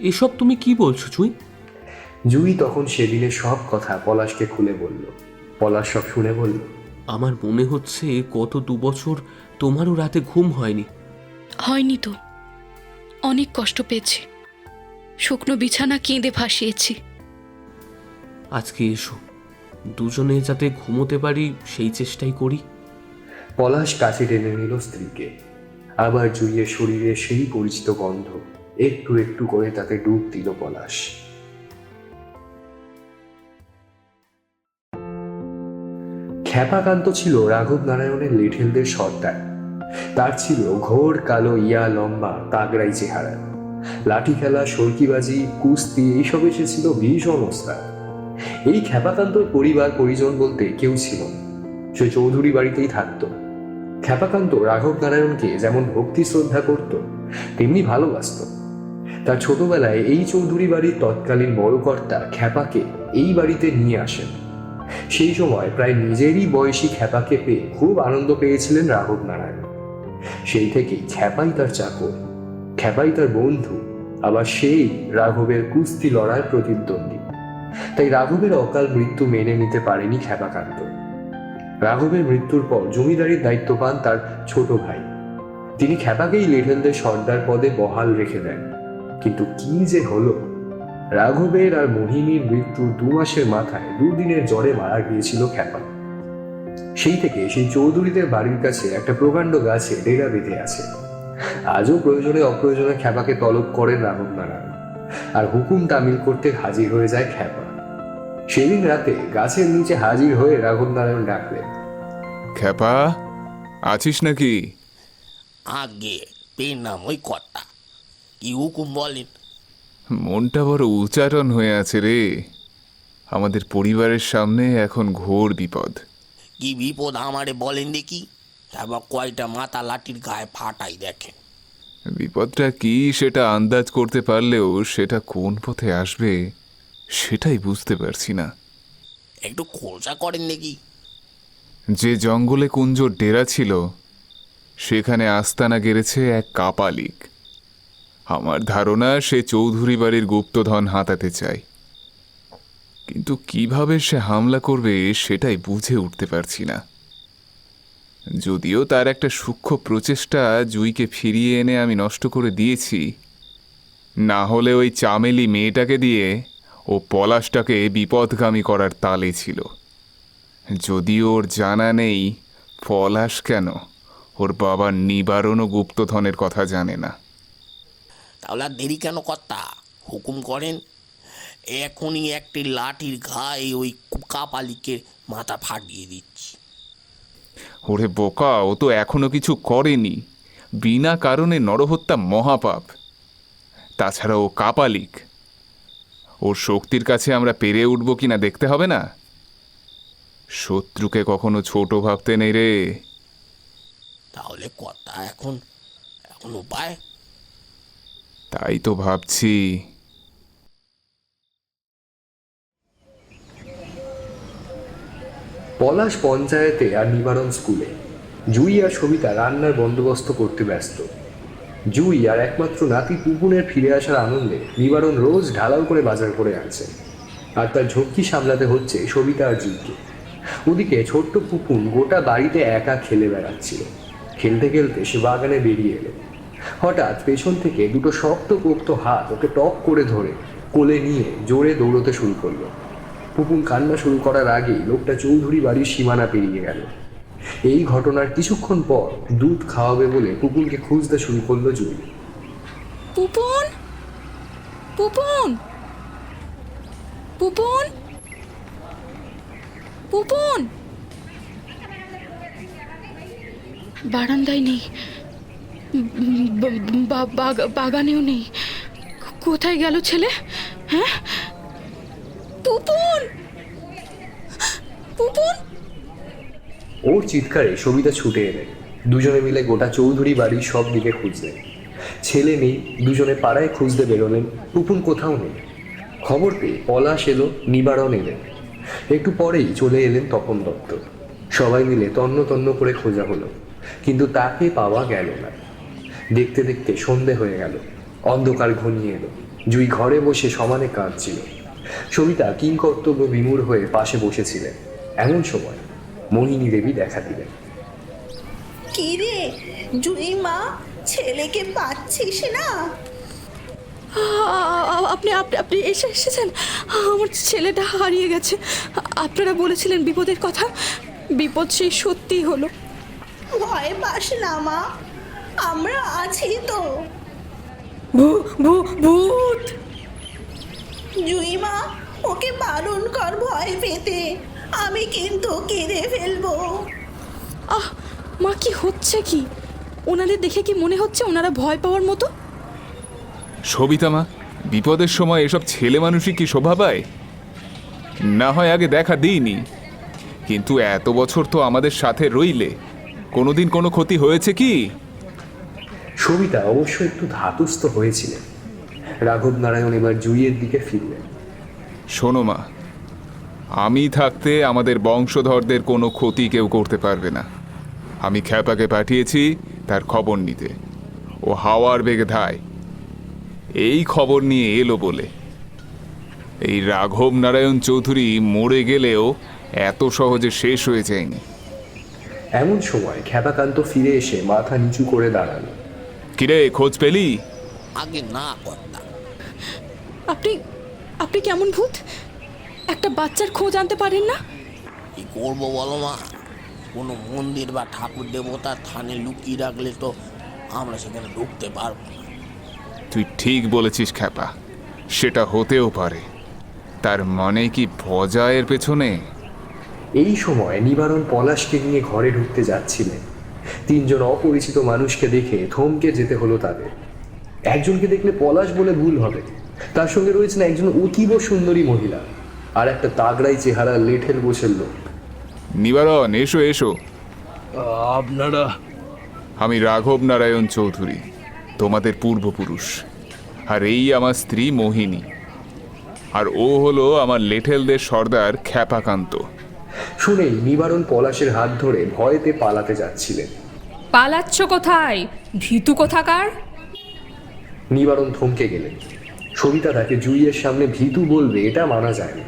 এসব তুমি কি বলছো জুই? জুই তখন সেদিনের সব কথা পলাশকে খুলে বলল। পলাশ সব শুনে বলল, আমার মনে হচ্ছে গত 2 বছর তোমারও রাতে ঘুম হয়নি। হয়নি তো, অনেক কষ্ট পেয়েছি, শুকনো বিছানা কেঁদে ভাসিয়েছি। আজকে এসো, দুজনে যাতে ঘুমোতে পারি সেই চেষ্টাই করি। পলাশ কাছে টেনে নিল স্ত্রীকে। আবার জুইয়ের শরীরে সেই পরিচিত গন্ধ, একটু একটু করে তাতে ডুব দিল পলাশ। খ্যাপাকান্ত ছিল রাঘব নারায়ণের লিঠেলদের সর্দার। তার ছিল ঘোর কালো ইয়া লম্বা তাগড়াই চেহারা। লাঠি খেলা, সরকিবাজি, কুস্তি এইসব এসেছিল ভীষণ ওস্তাদ। এই খ্যাপাকান্তর পরিবার পরিজন বলতে কেউ ছিল না। সে চৌধুরী বাড়িতেই থাকতো। খ্যাপাকান্ত রাঘব নারায়ণকে যেমন ভক্তি শ্রদ্ধা করত, তেমনি ভালোবাসত। তার ছোটবেলায় এই চৌধুরী বাড়ির তৎকালীন বড় কর্তা খ্যাপাকে এই বাড়িতে নিয়ে আসেন। সেই সময় প্রায় নিজেরই বয়সী খ্যাপাকে পেয়ে খুব আনন্দ পেয়েছিলেন রাঘব নারায়ণ। সেই থেকেই খ্যাপাই তার চাকর, খ্যাপাই তার বন্ধু, আবার সেই রাঘবের কুস্তি লড়ার প্রতিদ্বন্দ্বী। তাই রাঘবের অকাল মৃত্যু মেনে নিতে পারেনি খ্যাপাকান্ত। রাঘবের মৃত্যুর পর জমিদারির দায়িত্ব পান তার ছোট ভাই। তিনি খ্যাপাকেই লিঠেলদের সর্দার পদে বহাল রেখে দেন। কিন্তু কি যে হলো, রাঘবের আর মোহিনীর মৃত্যুর 2 মাসের মাথায় 2 দিনের জ্বরে মারা গিয়েছিল খ্যাপা। সেই থেকে সেই চৌধুরীদের বাড়ির কাছে একটা প্রকাণ্ড গাছে ডেরা বেঁধে আছে। আজও প্রয়োজনে অপ্রয়োজনে খ্যাপাকে তলব করেন রাঘব নারায়ণ, আর হুকুম তামিল করতে হাজির হয়ে যায় খ্যাপা। সেদিন রাতে গাছের নিচে হাজির হয়ে রাঘব নারায়ণ ডাকলেন, খ্যাপা, আছিস নাকি? আগে পেনাম ওই কর্তা, কি হুকুম বলেন? মনটা বড় উচ্চারণ হয়ে আছে রে। আমাদের পরিবারের সামনে এখন ঘোর বিপদ। কি বিপদ আমারে বলেন দেখি, তারপর কয়টা মাথা লাঠির গায়ে ফাটাই দেখেন। বিপদটা কি সেটা আন্দাজ করতে পারলেও সেটা কোন পথে আসবে সেটাই বুঝতে পারছি না। একটু খোঁজা করেন দেখি। যে জঙ্গলে কুঞ্জর ডেরা ছিল সেখানে আস্তানা গেড়েছে এক কাপালিক। আমার ধারণা সে চৌধুরী বাড়ির গুপ্তধন হাতাতে চায়, কিন্তু কিভাবে সে হামলা করবে সেটাই বুঝে উঠতে পারছি না। যদিও তার একটা সূক্ষ্ম প্রচেষ্টা জুইকে ফিরিয়ে এনে আমি নষ্ট করে দিয়েছি, না হলে ওই চামেলি মেয়েটাকে দিয়ে ও পলাশটাকে বিপদগামী করার তালে ছিল। যদিও ওর জানা নেই পলাশ কেন ওর বাবার নিবারণ ও গুপ্তধনের কথা জানে না। তাহলে আর দেরি কেন কর্তা, হুকুম করেন। এখনই একটি লাঠির গায়ে ওই কাপালিকের মাথা ফাটিয়ে দিচ্ছি। ওরে বোকা, ও তো এখনো কিছু করেনি। বিনা কারণে নরহত্যা মহাপাপ। তাছাড়া ও কাপালিক, ওর শক্তির কাছে আমরা পেরে উঠব কিনা দেখতে হবে না? শত্রুকে কখনো ছোট ভাবতে নেই রে। তাহলে কর্তা এখন উপায়? তাই তো ভাবছি। পলাশ পঞ্চায়েতে আর নিবারণ স্কুলে। জুই আর সবিতা রান্নার বন্দোবস্ত করতে ব্যস্ত। জুই আর একমাত্র নাতি পুপুনের ফিরে আসার আনন্দে নিবারণ রোজ ঢালাও করে বাজার করে আনছে, আর তার ঝক্কি সামলাতে হচ্ছে সবিতা আর জুইকে। ওদিকে ছোট্ট পুপুন গোটা বাড়িতে একা খেলে বেড়াচ্ছিল। খেলতে খেলতে সে বাগানে বেরিয়ে এলো। হঠাৎ পেছন থেকে 2 শক্ত পোক্ত হাত ওকে টক করে ধরে কোলে নিয়ে জোরে দৌড়তে শুরু করলো। পুপুন কান্না শুরু করার আগেই লোকটা চৌধুরী বাড়ির সীমানা পেরিয়ে গেল। এই ঘটনার কিছুক্ষণ পর দুধ খাওয়াবে বলে পুপুনকে খুঁজতে শুরু করলো জুই। পুপুন, পুপুন, পুপুন, পুপুন। বারান্দায় নেই, বাগানেও নেই। কোথায় গেল ছেলে? হ্যাঁ, পুপুন, পুপুন। ওর চিৎকারে সবিতা ছুটে এলেন। দুজনে মিলে গোটা চৌধুরী বাড়ির সব দিকে খুঁজলেন। ছেলে নেই। দুজনে পাড়ায় খুঁজতে বেরোলেন, পুপুন কোথাও নেই। খবর পেয়ে পলাশ এলো, নিবারণ এলেন। একটু পরেই চলে এলেন তপন দত্ত। সবাই মিলে তন্ন তন্ন করে খোঁজা হলো, কিন্তু তাকে পাওয়া গেল না। দেখতে দেখতে সন্ধে হয়ে গেল, অন্ধকার ঘনিয়ে এলো। জুই ঘরে বসে সমানে কাঁদছিল। সবিতা কিংকর্তব্য বিমূঢ় হয়ে পাশে বসেছিলেন। এমন সময় মোহিনী দেবী দেখা দিলেন। কি রে জুই মা, ছেলেকে পাচ্ছিস না? আপনি আপনি আপনি এসেছেন? আমার ছেলেটা হারিয়ে গেছে। আপনারা বলেছিলেন বিপদের কথা, বিপদ সেই সত্যিই হলো। ভয় পাস না মা, আমরা আছি তো। ভূত! জুই মা, ওকে বারণ কর ভয় পেতে, আমি কিন্তু কেঁদে ফেলবো। মা, কি হচ্ছে কি? ওনাদের দেখে কি মনে হচ্ছে ওনারা ভয় পাওয়ার মতো? সবিতা মা, বিপদের সময় এসব ছেলে মানুষই কি শোভা পায়? না হয় আগে দেখা দিইনি, কিন্তু এত বছর তো আমাদের সাথে রইলে, কোনোদিন কোনো ক্ষতি হয়েছে কি? সবিতা অবশ্য একটু ধাতস্থ হয়েছিলেন। রাঘব নারায়ণ এবার জুইয়ের দিকে ফিরলেন। শোনো মা, আমি থাকতে আমাদের বংশধরদের কোনো ক্ষতি কেউ করতে পারবে না। আমি খ্যাপাকে পাঠিয়েছি তার খবর নিতে। ও হাওয়ার বেগে ধায়, এই খবর নিয়ে এলো বলে। এই রাঘব নারায়ণ চৌধুরী মরে গেলেও এত সহজে শেষ হয়ে যায়নি। এমন সময় খ্যাপাকান্ত ফিরে এসে মাথা নিচু করে দাঁড়ালো। কিরে, খোঁজ পেলি? আগে না কর্তা। আপনি আপনি কেমন ভূত? একটা বাচ্চার খোঁজ আনতে পারেন না? কি করবো বলো মা, কোনো মন্দির বা ঠাকুর দেবতার থানে লুকিয়ে রাখলে তো আমরা সেখানে ঢুকতে পারবো না। তুই ঠিক বলেছিস খ্যাপা, সেটা হতেও পারে। তার মানে কি ভজা এর পেছনে? এই সময় নিবারণ পলাশকে নিয়ে ঘরে ঢুকতে যাচ্ছিলেন। তিনজন অপরিচিত মানুষকে দেখে থমকে যেতে হলো তাদের। একজনকে দেখলে পলাশ বলে ভুল হবে, তার সঙ্গে রয়েছেন একজন অতীব সুন্দরী মহিলা আর একটা তাগড়াই চেহারা লেঠেল বসের লোক। নিবারণ, এসো এসো। আপনারা? আমি রাঘব নারায়ণ চৌধুরী, তোমাদের পূর্বপুরুষ। আর এই আমার স্ত্রী মোহিনী, আর ও হলো আমার লেঠেলদের সর্দার খ্যাপাকান্ত। শুনেই নিবারণ পলাশের হাত ধরে ভয়েতে পালাতে যাচ্ছিলেন। পালাচ্ছ কোথায়, ভীতু কোথাকার? নিবারণ থমকে গেলেন। সবিতা তাকে জুইয়ের সামনে ভীতু বলবে এটা মানা যায় না।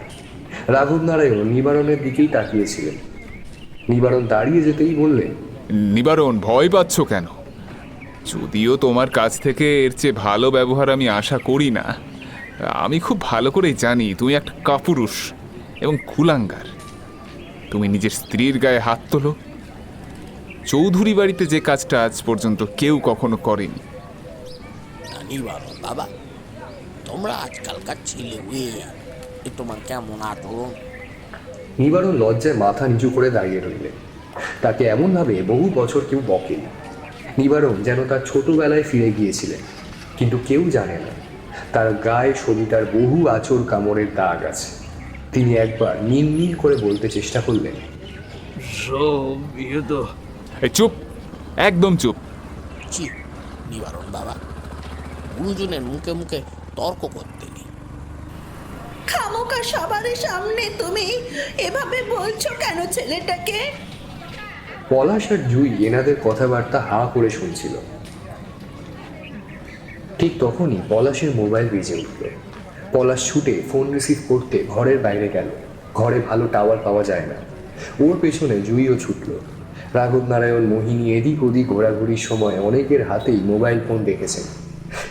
রাঘব নারায়ণ নিবারণের দিকেই তাকিয়েছিলেন। নিবারণ দাঁড়িয়ে যেতেই বললেন, নিবারণ, ভয় পাচ্ছ কেন? যদিও তোমার কাছ থেকে এর চেয়ে ভালো ব্যবহার আমি আশা করি না, আমি খুব ভালো করেই জানি তুমি একটা কাপুরুষ এবং কুলাঙ্গার। তুমি নিজের স্ত্রীর গায়ে হাত তোলো। চৌধুরী বাড়িতে যে কাজটা আজ পর্যন্ত কেউ কখনো করেনি। নিবারণ বাবা, তোমরা আজকালকার ছেলে হয়ে তোমার কেমন আচরণ? নিবারণ লজ্জায় মাথা নিচু করে দাঁড়িয়ে রইলেন। তাকে এমনভাবে বহু বছর কেউ বকেনি। নিবারণ যেন তার ছোটবেলায় ফিরে গিয়েছিলেন, কিন্তু কেউ জানে না তার গায়ে সবিতার বহু আঁচড় কামড়ের দাগ আছে। তিনি একবার মিনমিন করে বলতে চেষ্টা করলেন, চুপ, একদম চুপ। ছি নিবারণ বাবা, গুরুজনের মুখে মুখে তর্ক করতে নেই। খামোকা সবার সামনে তুমি এভাবে বলছো কেন ছেলেটাকে? পলাশ আর জুই এনাদের কথাবার্তা হা করে শুনছিল। ঠিক তখনই পলাশের মোবাইল বেজে উঠল। পলাশ ছুটে ফোন রিসিভ করতে ঘরের বাইরে গেল। ঘরে ভালো টাওয়ার পাওয়া যায় না। ওর পেছনে জুইও ছুটল। রাঘব নারায়ণ মোহিনী এদিক ওদিক ঘোরাঘুরির সময় অনেকের হাতেই মোবাইল ফোন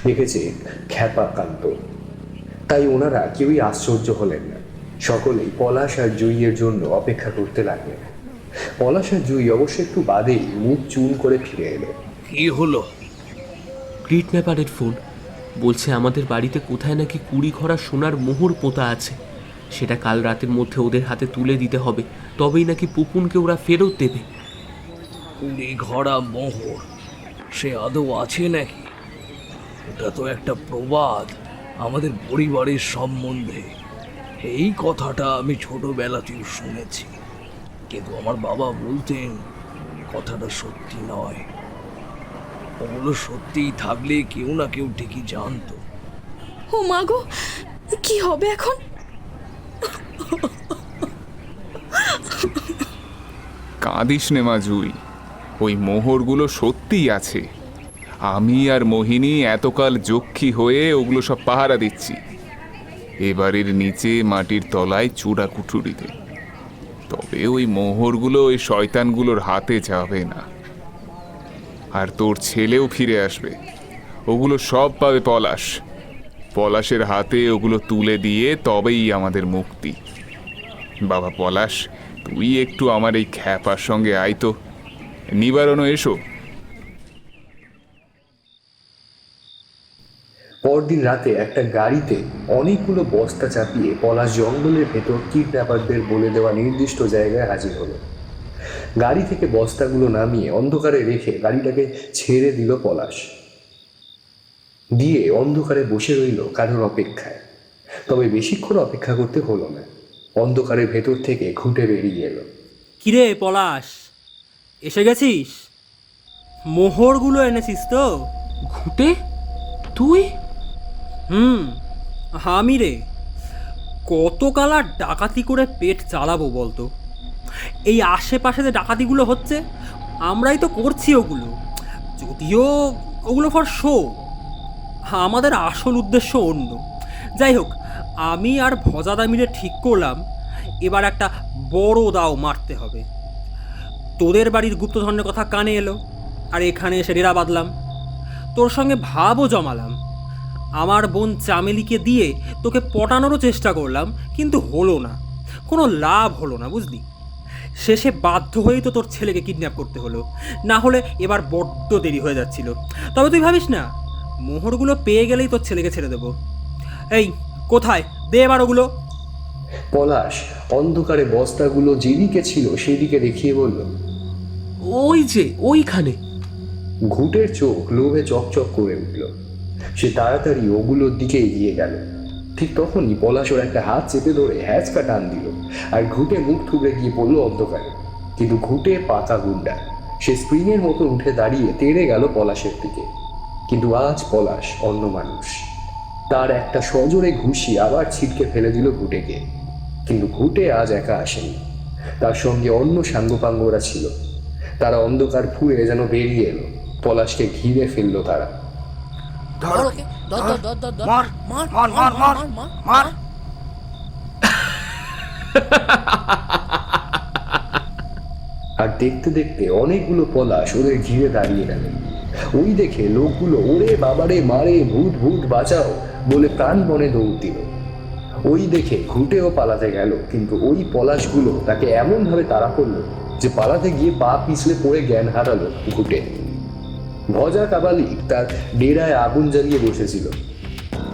দেখেছে খ্যাপাকান্ত। তাই ওনারা কেউই আশ্চর্য হলেন না। সকলেই পলাশ আর জুইয়ের জন্য অপেক্ষা করতে লাগলেন। পলাশ আর জুই অবশ্য একটু বাদেই মুখ চুন করে ফিরে এলো। কি হলো? কিডন্যাপারের ফোন। বলছে আমাদের বাড়িতে কোথায় নাকি 20 ঘরা সোনার মোহর পোঁতা আছে, সেটা কাল রাতের মধ্যে ওদের হাতে তুলে দিতে হবে, তবেই নাকি পুপুনকে ওরা ফেরত দেবে। 20 ঘরা মোহর সে আদৌ আছে নাকি? এটা তো একটা প্রবাদ আমাদের পরিবারের সম্বন্ধে। এই কথাটা আমি ছোটবেলাতেও শুনেছি, কিন্তু আমার বাবা বলতেন কথাটা সত্যি নয়। ওগুলো সত্যিই থাকলে কেউ না কেউ ঠিকই জানতো। ও মা গো, কি হবে এখন? কাঁদিস নে মা জুই, ওই মোহরগুলো সত্যিই আছে। আমি আর মোহিনী এতকাল যক্ষী হয়ে ওগুলো সব পাহারা দিচ্ছি। এবারের নিচে মাটির তলায় চূড়া কুঠুরিতে। তবে ওই মোহরগুলো ওই শয়তানগুলোর হাতে যাবে না। আর তোর ছেলেও ফিরে আসবে, ওগুলো সব পাবে পলাশ। পলাশের হাতে ওগুলো তুলে দিয়ে তবেই আমাদের মুক্তি। বাবা পলাশ, তুই একটু আমার এই খ্যাপার সঙ্গে আয় তো, নিবারণও এসো। পরদিন রাতে একটা গাড়িতে অনেকগুলো বস্তা চাপিয়ে পলাশ জঙ্গলের ভেতর কিডন্যাপারদের বলে দেওয়া নির্দিষ্ট জায়গায় হাজির হলো। গাড়ি থেকে বস্তাগুলো নামিয়ে অন্ধকারে রেখে গাড়িটাকে ছেড়ে দিল পলাশ। দিয়ে অন্ধকারে বসে রইল কারোর অপেক্ষায়। তবে বেশিক্ষণ অপেক্ষা করতে হলো না। অন্ধকারের ভেতর থেকে ঘুঁটে বেরিয়ে এলো। কিরে পলাশ, এসে গেছিস? মোহরগুলো এনেছিস তো? ঘুঁটে তুই? আমি রে, কত কাল আর ডাকাতি করে পেট চালাবো বলতো? এই আশেপাশে যে ডাকাতিগুলো হচ্ছে আমরাই তো করছি ওগুলো, যদিও ওগুলো ফর শো। আমাদের আসল উদ্দেশ্য অন্য। যাই হোক, আমি আর ভজাদা মিলে ঠিক করলাম এবার একটা বড় দাও মারতে হবে। তোদের বাড়ির গুপ্তধনের কথা কানে এলো, আর এখানে এসে ডেরা বাঁধলাম। তোর সঙ্গে ভাবও জমালাম। আমার বোন চামেলিকে দিয়ে তোকে পটানোরও চেষ্টা করলাম, কিন্তু হলো না, কোনো লাভ হলো না, বুঝলি? শেষে বাধ্য হয়েই তো তোর ছেলেকে কিডন্যাপ করতে হলো, না হলে এবার বড্ড দেরি হয়ে যাচ্ছিল। তবে তুই ভাবিস না, মোহরগুলো পেয়ে গেলেই তোর ছেলেকে ছেড়ে দেবো। এই কোথায়, দে এবার ওগুলো। পলাশ অন্ধকারে বস্তাগুলো যেদিকে ছিল সেদিকে দেখিয়ে বলল, ওই যে ওইখানে। ঘুঁটের চোখ লোভে চকচক করে উঠল। সে তাড়াতাড়ি ওগুলোর দিকে এগিয়ে গেল। ঠিক তখনই পলাশ ওর একটা হাত চেপে ধরে হ্যাঁচকা টান দিল, আর ঘুঁটে মুখ ঠুকরে গিয়ে পড়লো অন্ধকারে। কিন্তু ঘুঁটে পাকা গুন্ডা, সে স্প্রিংয়ের মতো উঠে দাঁড়িয়ে তেড়ে গেল পলাশের দিকে। কিন্তু আজ পলাশ অন্য মানুষ। তার একটা সজোরে ঘুষি আবার ছিটকে ফেলে দিল ঘুঁটেকে। কিন্তু ঘুঁটে আজ একা আসেনি, তার সঙ্গে অন্য সাঙ্গপাঙ্গরা ছিল। তারা অন্ধকার ফুঁড়ে যেন বেরিয়ে এলো। পলাশকে ঘিরে ফেললো তারা। আর দেখতে দেখতে অনেকগুলো পলাশ ওদের ঘিরে দাঁড়িয়ে গেল। ওই দেখে লোকগুলো ওরে বাবারে মারে, ভূত ভূত বাঁচাও বলে প্রাণপণে দৌড় দিল। ওই দেখে ঘুঁটেও পালাতে গেল, কিন্তু ওই পলাশগুলো তাকে এমন ভাবে তাড়া করলো যে পালাতে গিয়ে পা পিছলে পড়ে জ্ঞান হারালো ঘুঁটে। ভজা কাবালিক তার ডেরায় আগুন জ্বালিয়ে বসেছিল।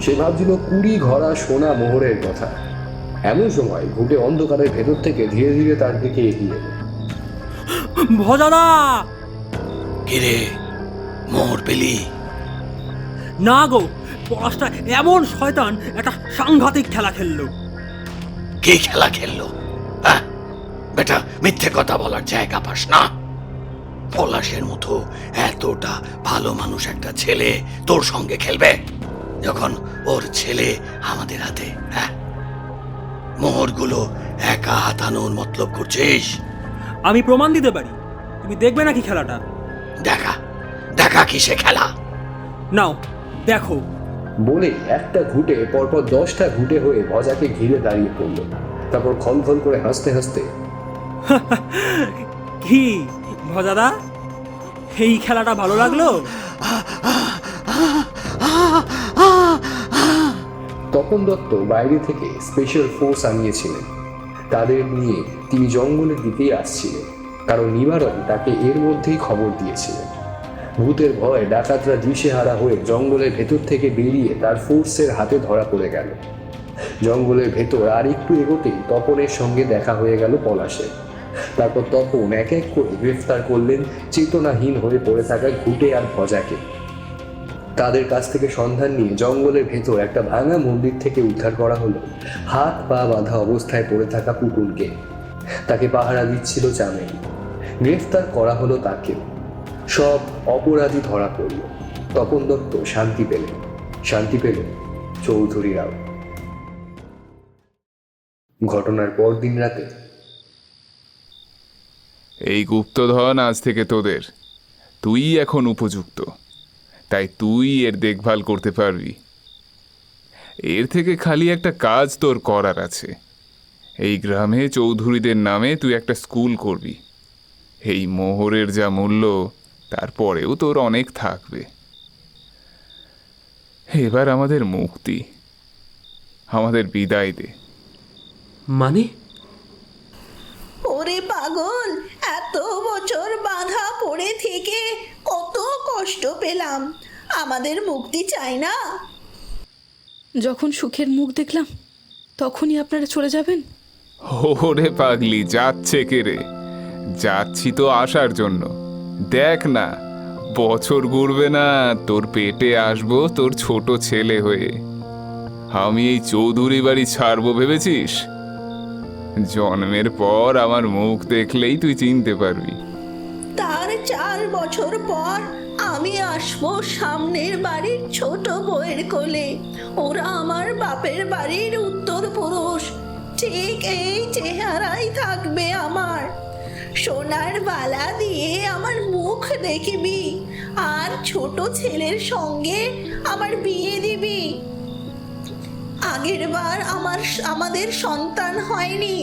সে ভাবছিল 20 ঘড়া সোনা মোহরের কথা। এমন সময় ঘুঁটে অন্ধকারের ভেতর থেকে ধীরে ধীরে তার দিকে এগিয়ে এলো। ভজাদা! কিরে, মোহর পেলি? না গো, পলাশটা এমন শয়তান, একটা সাংঘাতিক খেলা খেললো। কে খেলা খেললো? হ্যাঁ বেটা, মিথ্যে কথা বলার জায়গা পাস না। পলাশের মতো এতটা ভালো মানুষ একটা ছেলে তোর সঙ্গে খেলবে, যখন ওর ছেলে আমাদের হাতে? হ্যাঁ, মোহরগুলো একা হাতানোর মতলব করছিস? আমি প্রমাণ দিতে পারি, তুমি দেখবে নাকি খেলাটা? দেখা দেখা কিসে খেলা? নাও দেখো। বলে একটা ঘুঁটে পরপর 10টা ঘুঁটে হয়ে ভজাকে ঘিরে দাঁড়িয়ে পড়ল। তারপর খলখল করে হাসতে হাসতে, কি ভজাদা, এই খেলাটা ভালো লাগলো? তপন দত্ত বাইরে থেকে স্পেশাল ফোর্স আনিয়েছিলেন। তাদের নিয়ে তিনি জঙ্গলের দিকেই আসছিলেন, কারণ নিবারণ তাকে এর মধ্যেই খবর দিয়েছিলেন। ভূতের ভয়ে ডাকাতরা দিশেহারা হয়ে জঙ্গলের ভেতর থেকে বেরিয়ে তার ফোর্সের হাতে ধরা পড়ে গেল। জঙ্গলের ভেতর আর একটু এগোতেই তপনের সঙ্গে দেখা হয়ে গেল পলাশের। তারপর তপন এক এক করে গ্রেফতার করলেন চেতনাহীন হয়ে পড়ে থাকা ঘুঁটে আর ভজাকে। তাদের কাছ থেকে সন্ধান নিয়ে জঙ্গলের ভেতর একটা ভাঙা মন্দির থেকে উদ্ধার করা হলো হাত পা বাঁধা অবস্থায় পড়ে থাকা পুকুরকে। তাকে পাহারা দিচ্ছিল চামেলি। গ্রেফতার করা হলো তাকেও। সব অপরাধী ধরা পড়ল। তপন দত্ত শান্তি পেলেন, শান্তি পেল চৌধুরীরাও। ঘটনার পর দিন রাতে এই গুপ্তধন আজ থেকে তোদের। তুই এখন উপযুক্ত, তাই তুই এর দেখভাল করতে পারবি। এর থেকে খালি একটা কাজ তোর করার আছে। এই গ্রামে চৌধুরীদের নামে তুই একটা স্কুল করবি। এই মোহরের যা মূল্য, তারপরেও তোর অনেক থাকবে। এবার আমাদের মুক্তি, আমাদের বিদায় দে। মানে ওরে পাগল, এত বছর বাঁধা পড়ে থেকে কত কষ্ট পেলাম, আমাদের মুক্তি চাই না? যখন সুখের মুখ দেখলাম তখনই আপনারা চলে যাবেন? ওরে পাগলি, যাচ্ছে কে রে? যাচ্ছি তো আসার জন্য। দেখ না, বছর ঘুরবে না তোর পেটে আসবো তোর ছোট ছেলে হয়ে। আমি এই চৌধুরী বাড়ি ছাড়বো ভেবেছিস? জন্মের পর আমার মুখ দেখলেই তুই চিনতে পারবি। তার 4 বছর পর আমি আসবো সামনের বাড়ির ছোট বউয়ের কোলে। ওরা আমার বাপের বাড়ির উত্তর পুরুষ, ঠিক এই চেহারাই থাকবে আমার। সোনার বালা দিয়ে আমার মুখ দেখবি, আর ছোট ছেলের সঙ্গে আমার বিয়ে দিবি। আগের বার আমাদের সন্তান হয়নি,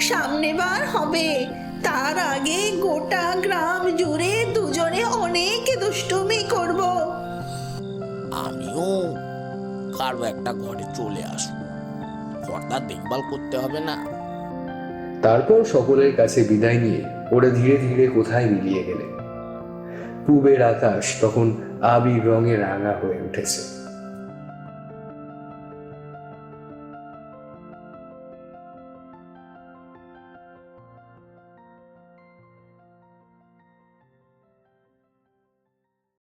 সামনে বার হবে। তার আগে গোটা গ্রাম জুড়ে দুজনে অনেক দুষ্টুমি করব। আমিও কারো একটা ঘরে চলে আসবো, ঘরটা দেখভাল করতে হবে না? তারপর সকলের কাছে বিদায় নিয়ে ওরা ধীরে ধীরে কোথায় মিলিয়ে গেলেন। পূবের আকাশ তখন আবির রঙে রাঙা হয়ে উঠেছে।